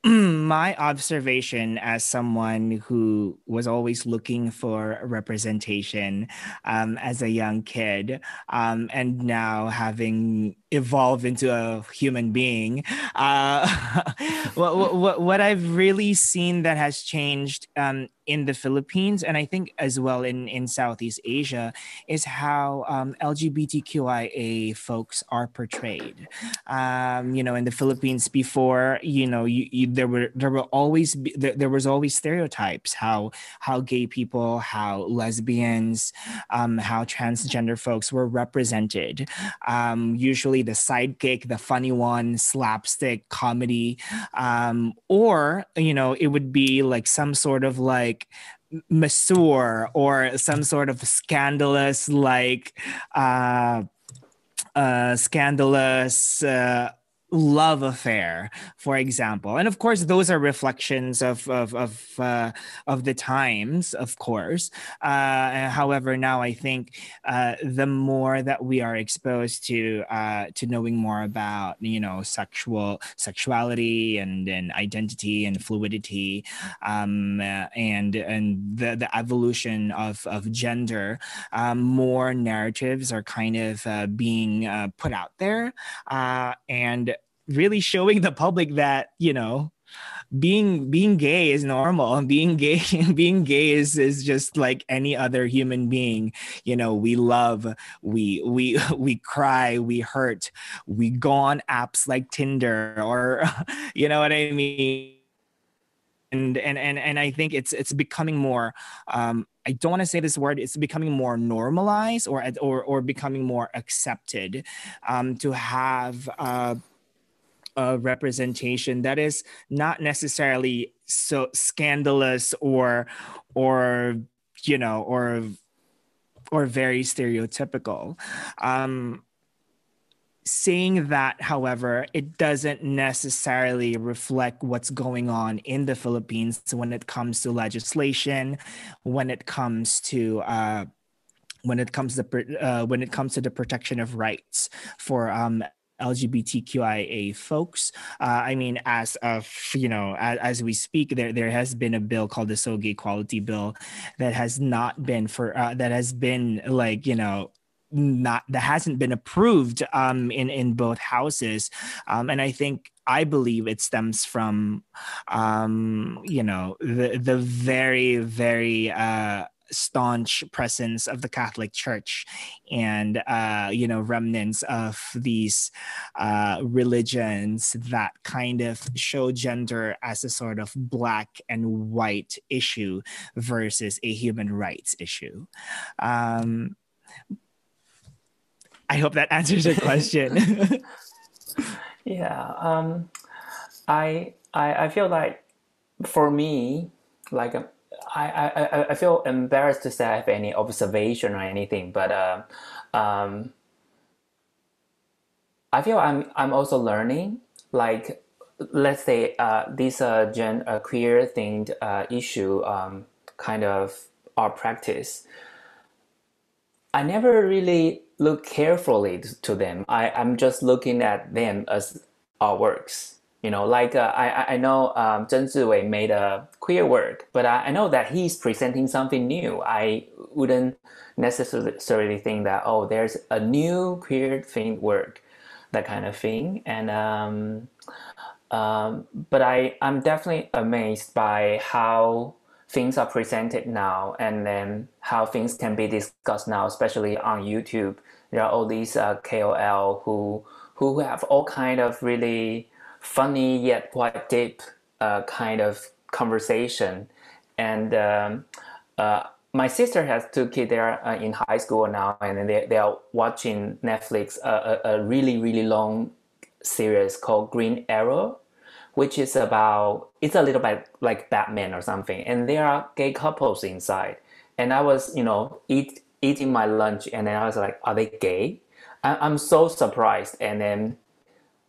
my observation as someone who was always looking for representation as a young kid, and now having evolved into a human being, what I've really seen that has changed in the Philippines, and I think as well in Southeast Asia, is how LGBTQIA folks are portrayed. In the Philippines before, there was always stereotypes how gay people, how lesbians, how transgender folks were represented. Usually the sidekick, the funny one, slapstick comedy, or it would be like some sort of like mature or some sort of scandalous love affair, for example. And of course, those are reflections of the times, of course. However, now I think the more that we are exposed to knowing more about sexuality and identity and fluidity, and the evolution of gender, more narratives are kind of being put out there, and really showing the public that being gay is normal, and being gay is just like any other human being. We love, we cry, we hurt, we go on apps like Tinder, or you know what I mean. And I think it's becoming more, I don't want to say this word, it's becoming more normalized or becoming more accepted, to have a representation that is not necessarily so scandalous or very stereotypical. Saying that, however, it doesn't necessarily reflect what's going on in the Philippines when it comes to legislation, when it comes to the protection of rights for LGBTQIA folks. I mean, as we speak, there has been a bill called the So Gay Equality Bill that has not been that hasn't been approved in both houses, and I believe it stems from the very, very staunch presence of the Catholic Church and, remnants of these religions that kind of show gender as a sort of black and white issue versus a human rights issue. I hope that answers your question. Yeah, I feel like for me, like I feel embarrassed to say I have any observation or anything, but I feel I'm also learning. Like, let's say this queer themed issue kind of art practice. I never really look carefully to them. I'm just looking at them as artworks. Like I know Zhen Ziwei made a queer work, but I know that he's presenting something new. I wouldn't necessarily think that, oh, there's a new queer themed work, that kind of thing. And but I'm definitely amazed by how things are presented now, and then how things can be discussed now, especially on YouTube. There are all these KOL who have all kind of really funny yet quite deep kind of conversation. And my sister has 2 kids. They are in high school now, and they are watching Netflix a really long series called Green Arrow, which is about, it's a little bit like Batman or something, and there are gay couples inside. And I was, eating my lunch, and then I was like, are they gay? I'm so surprised. And then,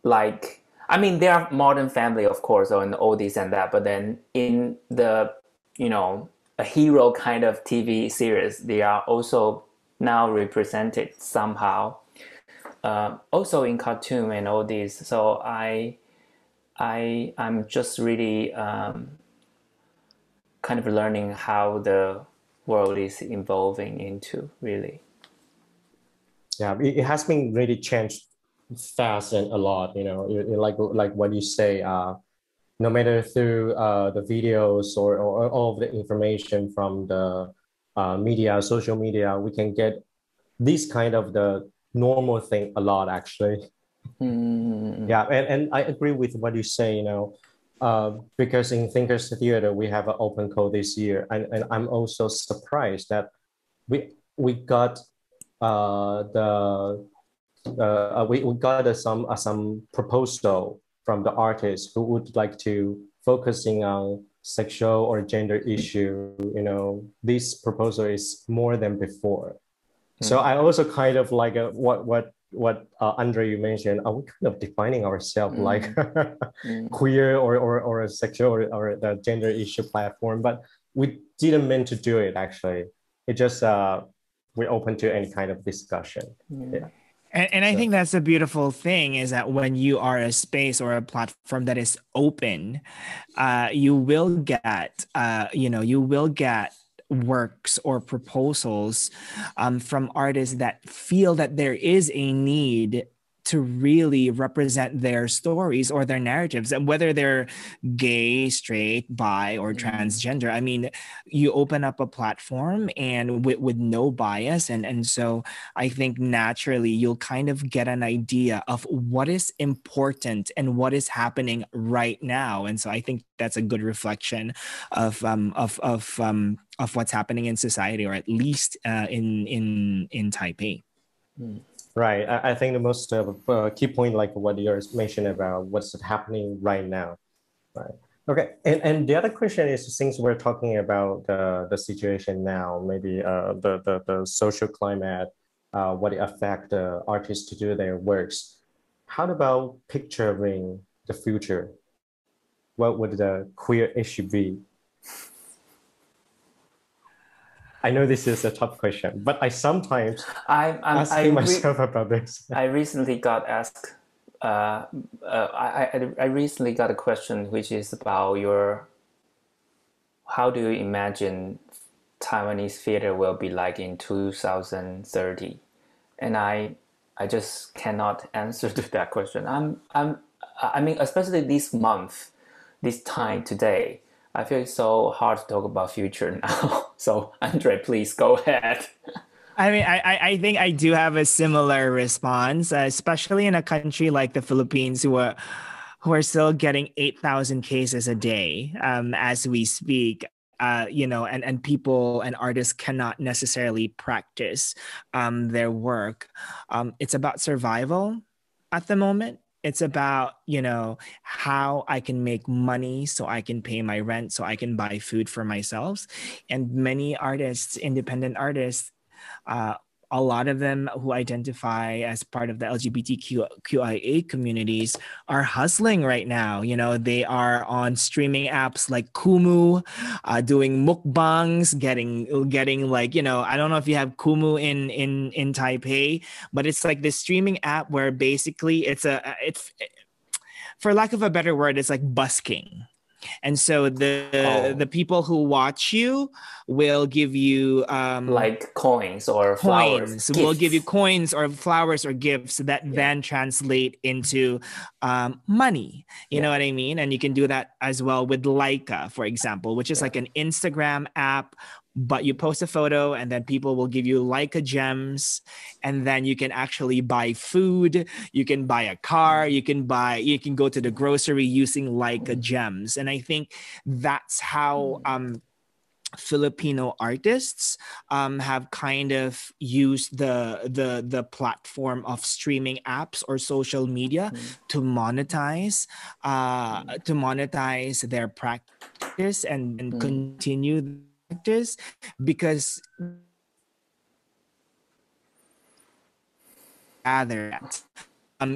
like, I mean, they are modern family, of course, and all this and that, but then in the, a hero kind of TV series, they are also now represented somehow, also in cartoon and all this. So I'm just really kind of learning how the world is evolving into, really. Yeah, it has been really changed fast and a lot, like what you say, no matter through the videos or all of the information from the media, social media, we can get this kind of the normal thing a lot, actually. Yeah, and I agree with what you say, because in Thinkers Theater, we have an open call this year. And I'm also surprised that we got we got some proposal from the artists who would like to focusing on sexual or gender issue. This proposal is more than before. So I also kind of like what Andrei, you mentioned, are we kind of defining ourselves like queer or a sexual or the gender issue platform? But we didn't mean to do it, actually. It just, we're open to any kind of discussion. Yeah. And I think that's the beautiful thing, is that when you are a space or a platform that is open, you will get, works or proposals from artists that feel that there is a need to really represent their stories or their narratives, and whether they're gay, straight, bi, or transgender. I mean, you open up a platform and with no bias. And so I think naturally you'll kind of get an idea of what is important and what is happening right now. And so I think that's a good reflection of what's happening in society, or at least in Taipei. Right. I think the most key point, like what you're mentioning about what's happening right now. Right. Okay. And the other question is, since we're talking about the situation now, maybe the social climate, what it affects the artists to do their works. How about picturing the future? What would the queer issue be? I know this is a tough question, but I sometimes asking myself about this. I recently got asked, I recently got a question which is about how do you imagine Taiwanese theater will be like in 2030? And I just cannot answer to that question. I mean, especially this month, this time today, I feel it's so hard to talk about future now. So Andrei, please go ahead. I mean, I think I do have a similar response, especially in a country like the Philippines, who are still getting 8,000 cases a day as we speak. You know, and people and artists cannot necessarily practice their work. It's about survival at the moment. It's about, you know, how I can make money so I can pay my rent, so I can buy food for myself. And many artists, independent artists, a lot of them who identify as part of the LGBTQIA communities are hustling right now. You know, they are on streaming apps like Kumu, doing mukbangs, getting like, you know, I don't know if you have Kumu in Taipei, but it's like this streaming app where basically it's for lack of a better word, it's like busking. And so the people who watch you will give you like coins or flowers. Will give you coins or flowers or gifts that then translate into money. You know what I mean? And you can do that as well with Laika, for example, which is like an Instagram app. But you post a photo and then people will give you Leica gems, and then you can actually buy food, you can buy a car, you can go to the grocery using Leica gems. And I think that's how Filipino artists have kind of used the platform of streaming apps or social media to monetize their practice and continue practice, because in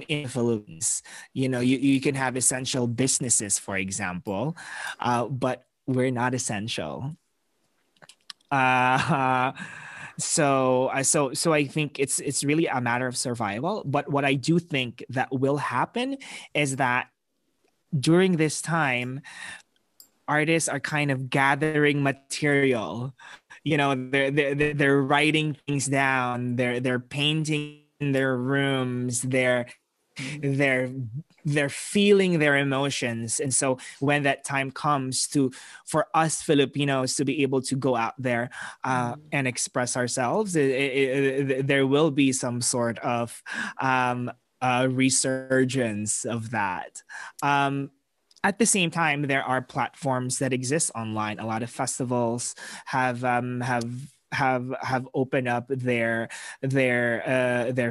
the Philippines, you know, you can have essential businesses, for example, but we're not essential. So I think it's really a matter of survival. But what I do think that will happen is that during this time, artists are kind of gathering material. You know, they're writing things down. They're painting in their rooms. They're feeling their emotions. And so when that time comes for us Filipinos to be able to go out there and express ourselves, there will be some sort of resurgence of that. At the same time, there are platforms that exist online. A lot of festivals have opened up their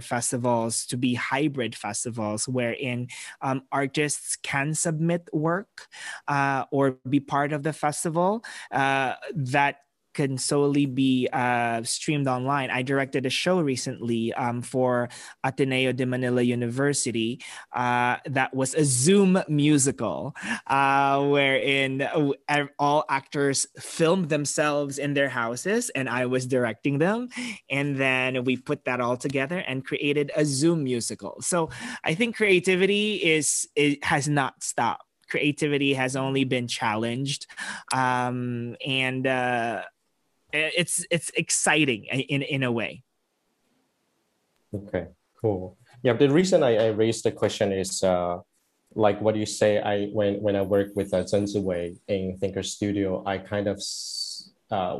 festivals to be hybrid festivals, wherein artists can submit work or be part of the festival that can solely be streamed online. I directed a show recently for Ateneo de Manila University that was a Zoom musical wherein all actors filmed themselves in their houses and I was directing them. And then we put that all together and created a Zoom musical. So I think creativity has not stopped. Creativity has only been challenged. It's exciting in a way. Okay, cool. Yeah, the reason I raised the question is like what you say. When I work with Zhen Ziwei in Thinker Studio, I kind of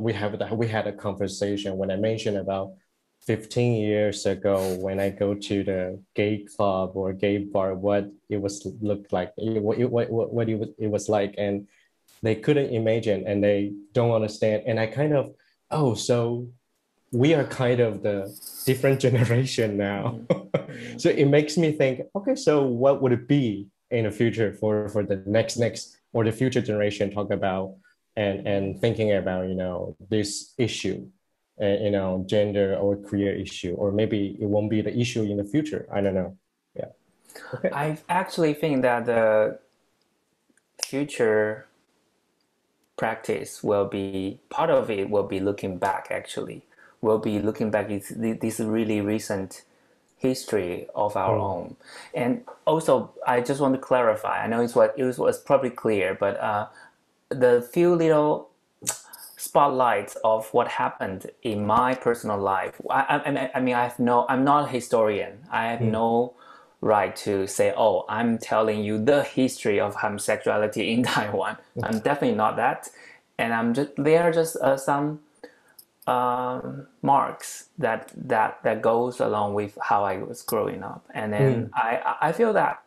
we had a conversation when I mentioned about 15 years ago when I go to the gay club or gay bar, what it looked like, what it was like, and they couldn't imagine and they don't understand. And I kind of, so we are kind of the different generation now. So it makes me think, okay, so what would it be in the future for the next or the future generation talk about and thinking about, you know, this issue, you know, gender or queer issue, or maybe it won't be the issue in the future. I don't know. Yeah. Okay. I actually think that the future practice will be part of it. Will be looking back. Actually, we'll be looking back at this really recent history of our own. And also, I just want to clarify. I know it was probably clear, but the few little spotlights of what happened in my personal life. I mean, I'm not a historian. I have no right to say, oh, I'm telling you the history of homosexuality in Taiwan. I'm definitely not that. And they are just some marks that goes along with how I was growing up. And then I feel that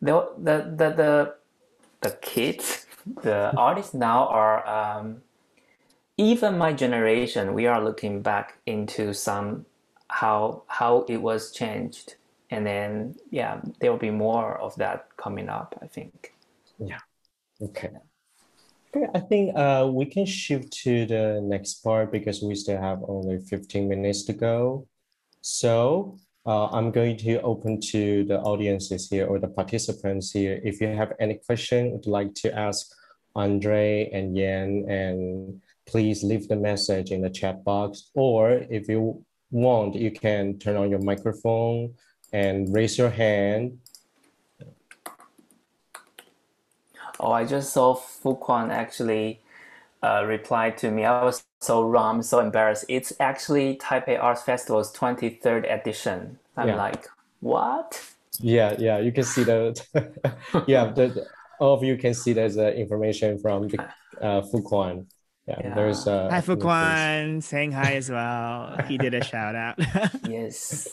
the kids, the artists now are, even my generation, we are looking back into some how it was changed. And then, yeah, there will be more of that coming up, I think. Yeah. Okay. Okay, I think we can shift to the next part because we still have only 15 minutes to go. So I'm going to open to the audiences here or the participants here. If you have any question would like to ask Andrei and Yen, and please leave the message in the chat box. Or if you want, you can turn on your microphone and raise your hand. Oh, I just saw Fuquan actually replied to me. I was so wrong, I'm so embarrassed. It's actually Taipei Arts Festival's 23rd edition. I'm like, what? Yeah, you can see that. All of you can see there's information from the Fuquan. There's hi Fuquan, saying hi as well. He did a shout out. Yes.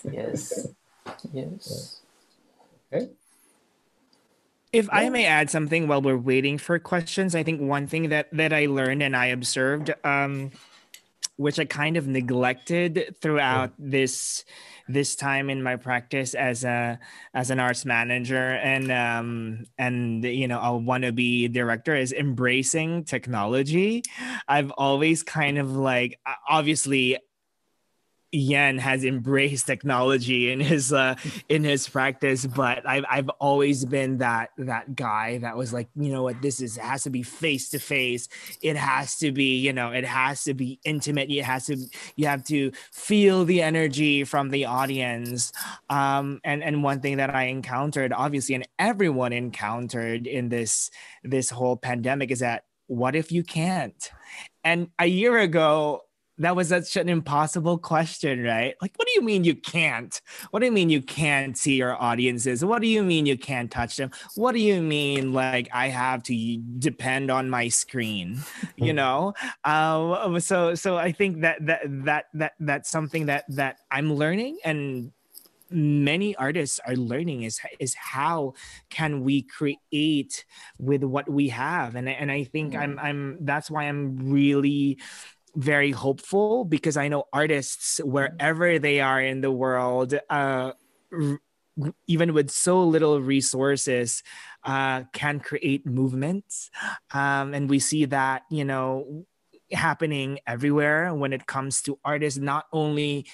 Okay. If I may add something while we're waiting for questions, I think one thing that I learned and I observed, which I kind of neglected throughout this time in my practice as an arts manager and a wannabe director, is embracing technology. I've always kind of like, obviously Yen has embraced technology in his practice, but I've always been that guy that was like, you know what, this has to be face to face. It has to be, it has to be intimate. You have to feel the energy from the audience. And one thing that I encountered, obviously, and everyone encountered in this whole pandemic, is that what if you can't? And a year ago, that was such an impossible question, right? Like, what do you mean you can't? What do you mean you can't see your audiences? What do you mean you can't touch them? What do you mean, like, I have to depend on my screen? So I think that's something that I'm learning, and many artists are learning, is how can we create with what we have, and I think that's why I'm really very hopeful, because I know artists wherever they are in the world, even with so little resources, can create movements, and we see that happening everywhere when it comes to artists, not only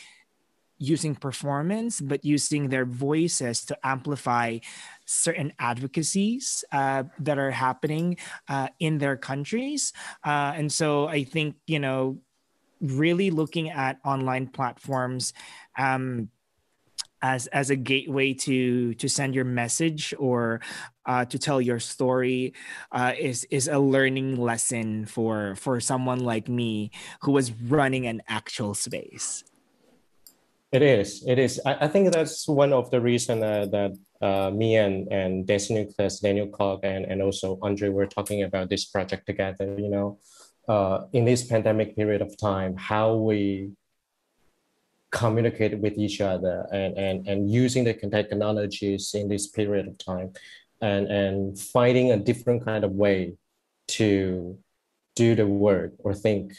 using performance but using their voices to amplify certain advocacies that are happening in their countries. And so I think, really looking at online platforms as a gateway to send your message or to tell your story is a learning lesson for someone like me who was running an actual space. It is. I think that's one of the reasons that me and Nucleus, Daniel Koch, and also Andrei were talking about this project together, in this pandemic period of time, how we communicate with each other and using the technologies in this period of time and finding a different kind of way to do the work or think.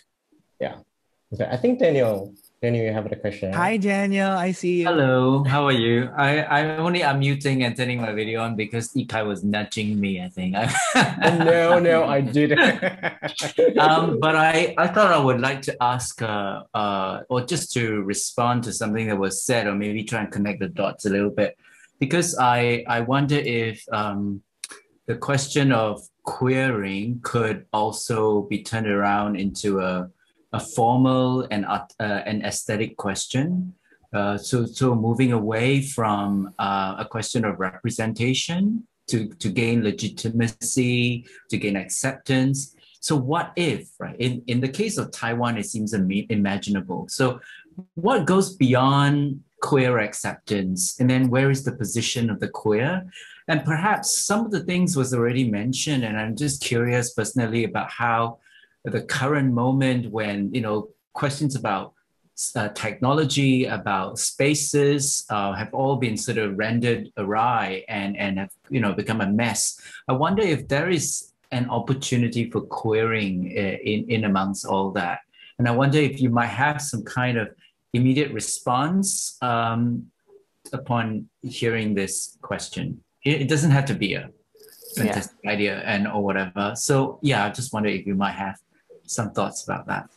Yeah. Okay. I think Daniel, you have a question. Hi, Daniel. I see you. Hello. How are you? I'm only unmuting and turning my video on because Ikai was nudging me, I think. No, I didn't. But I thought I would like to ask, or just to respond to something that was said, or maybe try and connect the dots a little bit. Because I wonder if the question of queering could also be turned around into a formal and an aesthetic question. So moving away from a question of representation to gain legitimacy, to gain acceptance. So what if, right? In the case of Taiwan, it seems imaginable. So what goes beyond queer acceptance, and then where is the position of the queer? And perhaps some of the things was already mentioned, and I'm just curious personally about how the current moment when, questions about technology, about spaces have all been sort of rendered awry and have, become a mess. I wonder if there is an opportunity for queering in amongst all that. And I wonder if you might have some kind of immediate response upon hearing this question. It doesn't have to be a fantastic idea or whatever. So I just wonder if you might have some thoughts about that.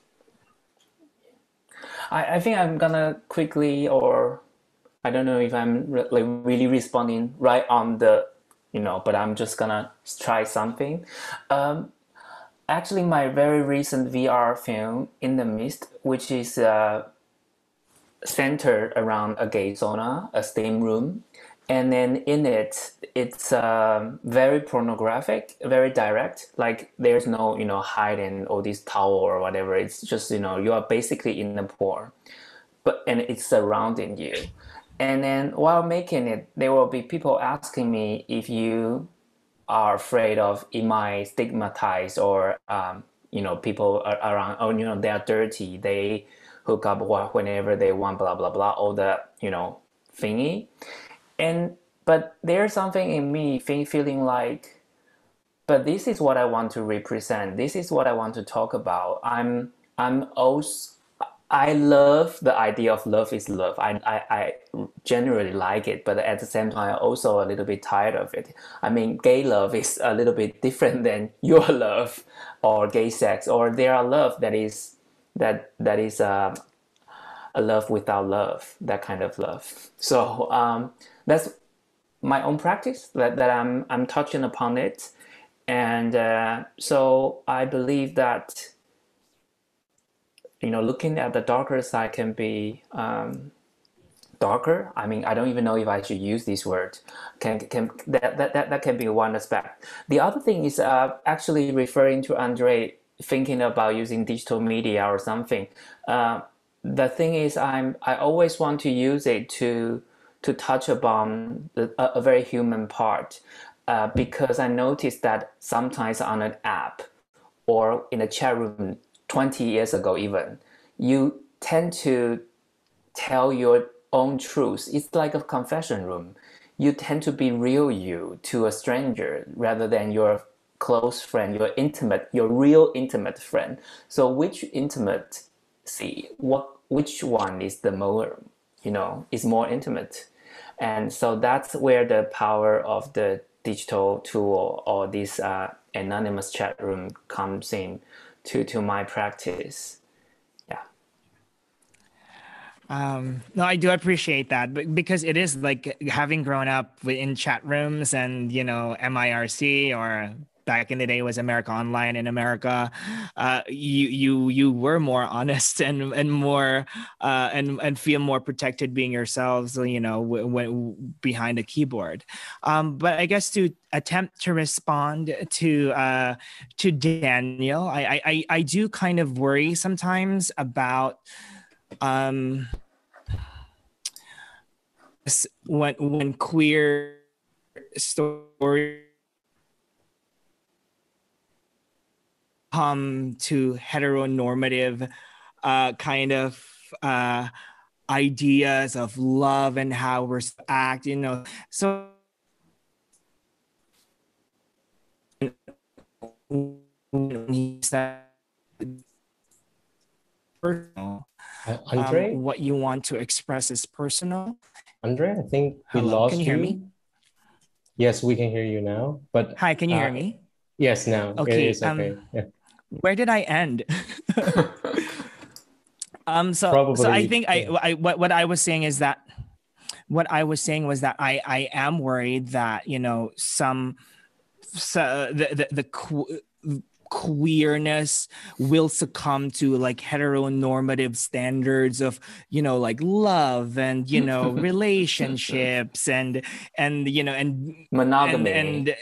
I think I'm gonna quickly, or I don't know if I'm really responding right on the, but I'm just gonna try something. Actually, my very recent VR film, In the Mist, which is centered around a gay sauna, a steam room. And then in it, it's very pornographic, very direct. Like there's no, hiding all this towel or whatever. It's just, you are basically in the porn, and it's surrounding you. And then while making it, there will be people asking me if you are afraid of, am I stigmatized, or, people around, oh, they are dirty. They hook up whenever they want, blah, blah, blah, all the, thingy. But there's something in me feeling like, but this is what I want to represent. This is what I want to talk about. I love the idea of love is love. I generally like it, but at the same time, I'm also a little bit tired of it. I mean, gay love is a little bit different than your love or gay sex, or there are love that is a love without love, that kind of love. So that's my own practice that I'm touching upon it, and so I believe that looking at the darker side can be darker. I mean, I don't even know if I should use this word. That can be one aspect. The other thing is actually referring to Andrei thinking about using digital media or something. The thing is, I always want to use it to touch upon a very human part, because I noticed that sometimes on an app or in a chat room 20 years ago even, you tend to tell your own truth. It's like a confession room. You tend to be real you to a stranger rather than your close friend, your real intimate friend. So which one is the more, is more intimate? And so that's where the power of the digital tool or this anonymous chat room comes in to my practice. No, I do appreciate that, because it is like having grown up in chat rooms and, MIRC, or back in the day was America Online in America. You were more honest and more and feel more protected being yourselves, when behind a keyboard. But I guess to attempt to respond to Daniel, I do kind of worry sometimes about when queer stories come to heteronormative kind of ideas of love and how we're act, so personal. Andrei? What you want to express is personal. Andrei, I think we lost you. Can you hear me? Yes, we can hear you now. But hi, can you hear me? Yes, now. Okay. It is okay. Yeah. Where did I end? So Probably, I think what I was saying is that I am worried that queerness will succumb to like heteronormative standards of like love and relationships and monogamy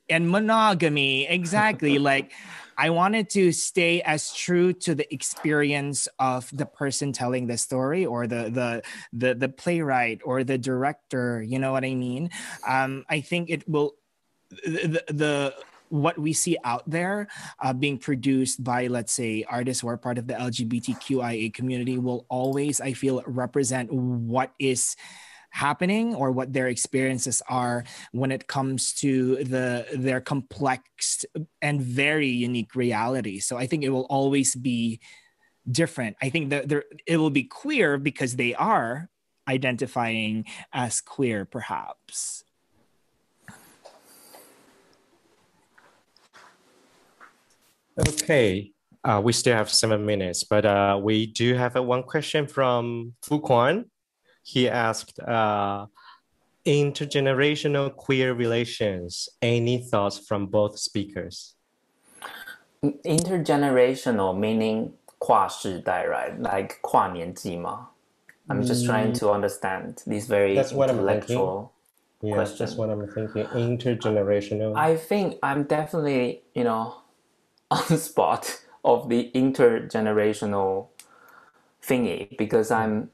and monogamy, exactly. like I wanted to stay as true to the experience of the person telling the story, or the playwright or the director. You know what I mean? I think it will the what we see out there being produced by, let's say, artists who are part of the LGBTQIA community will always, I feel, represent what is happening or what their experiences are when it comes to their complex and very unique reality. So I think it will always be different. I think that it will be queer because they are identifying as queer, perhaps. Okay, we still have 7 minutes, but we do have one question from Fu Quan. He asked, intergenerational queer relations, any thoughts from both speakers? Intergenerational meaning 跨世代, right? Like 跨年纪吗? I'm just trying to understand this very intellectual question. Yeah, that's what I'm thinking. Intergenerational. I think I'm definitely, on the spot of the intergenerational thingy, because I'm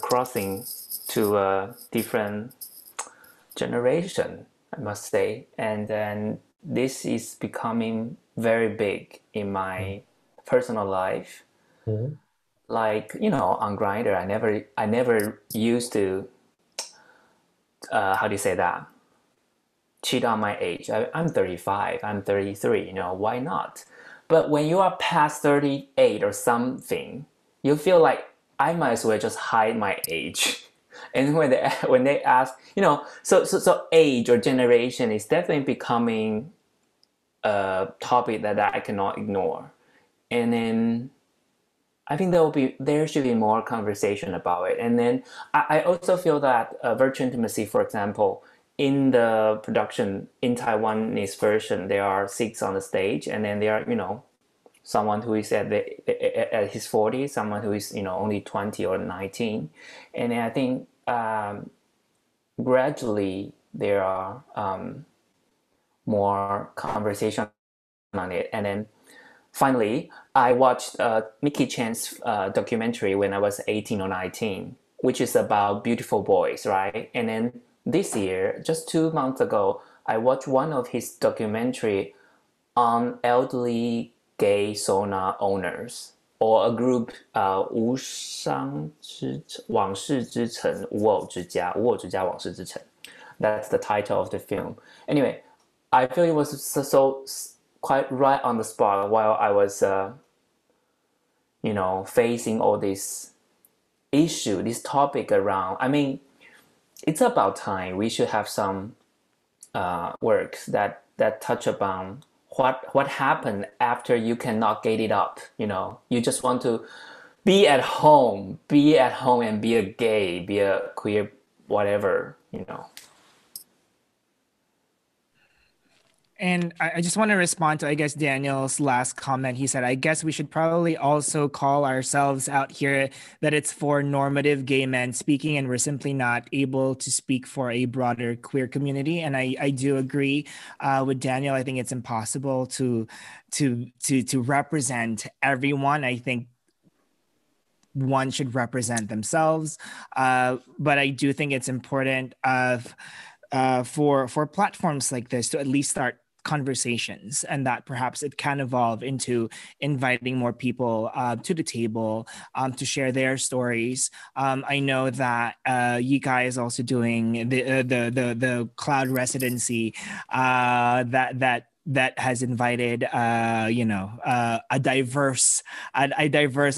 crossing to a different generation, I must say, and then this is becoming very big in my personal life. Mm-hmm. Like, on Grindr, I never used to how do you say that, cheat on my age. I'm 35, I'm 33, why not? But when you are past 38 or something, you feel like I might as well just hide my age. And when they ask, so age or generation is definitely becoming a topic that I cannot ignore. And then I think there should be more conversation about it. And then I also feel that virtual intimacy, for example, in the production, in Taiwanese version, there are 6 on the stage, and then there are, someone who is at his 40s, someone who is, only 20 or 19. And I think gradually there are more conversation on it. And then finally, I watched Mickey Chan's documentary when I was 18 or 19, which is about beautiful boys, right? And then this year, just 2 months ago, I watched one of his documentary on elderly gay sauna owners, or a group 无伤之往事之城无偶之家往事之城. That's the title of the film. Anyway, I feel it was so quite right on the spot while I was facing all this issue, this topic around. I mean, it's about time we should have some works that touch upon what happened after you cannot get it up. You just want to be at home and be a gay, be a queer, whatever. And I just want to respond to, I guess, Daniel's last comment. He said, I guess we should probably also call ourselves out here that it's for normative gay men speaking, and we're simply not able to speak for a broader queer community. And I do agree with Daniel. I think it's impossible to represent everyone. I think one should represent themselves. But I do think it's important for platforms like this to at least start conversations, and that perhaps it can evolve into inviting more people to the table to share their stories. I know that Yika is also doing the cloud residency that has invited a diverse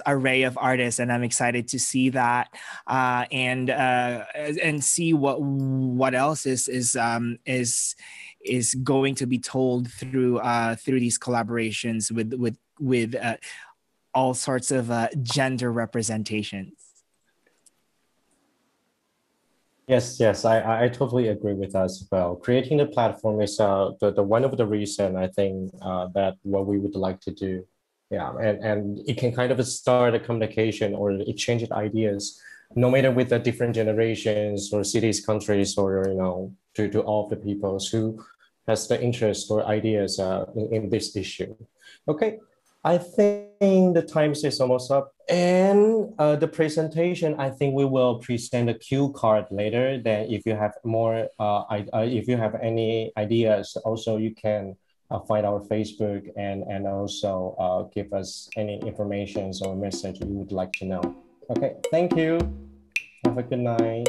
array of artists, and I'm excited to see that and see what else is going to be told through these collaborations with all sorts of gender representations. Yes, I totally agree with that as well. Creating the platform is the one of the reason I think that what we would like to do. Yeah, and it can kind of start a communication or exchange of ideas, no matter with the different generations or cities, countries, or to all of the people who has the interest or ideas in this issue. Okay, I think the time is almost up. And the presentation, I think we will present a cue card later. Then if you have more, if you have any ideas, also you can find our Facebook and also give us any information or message you would like to know. Okay, thank you. Have a good night.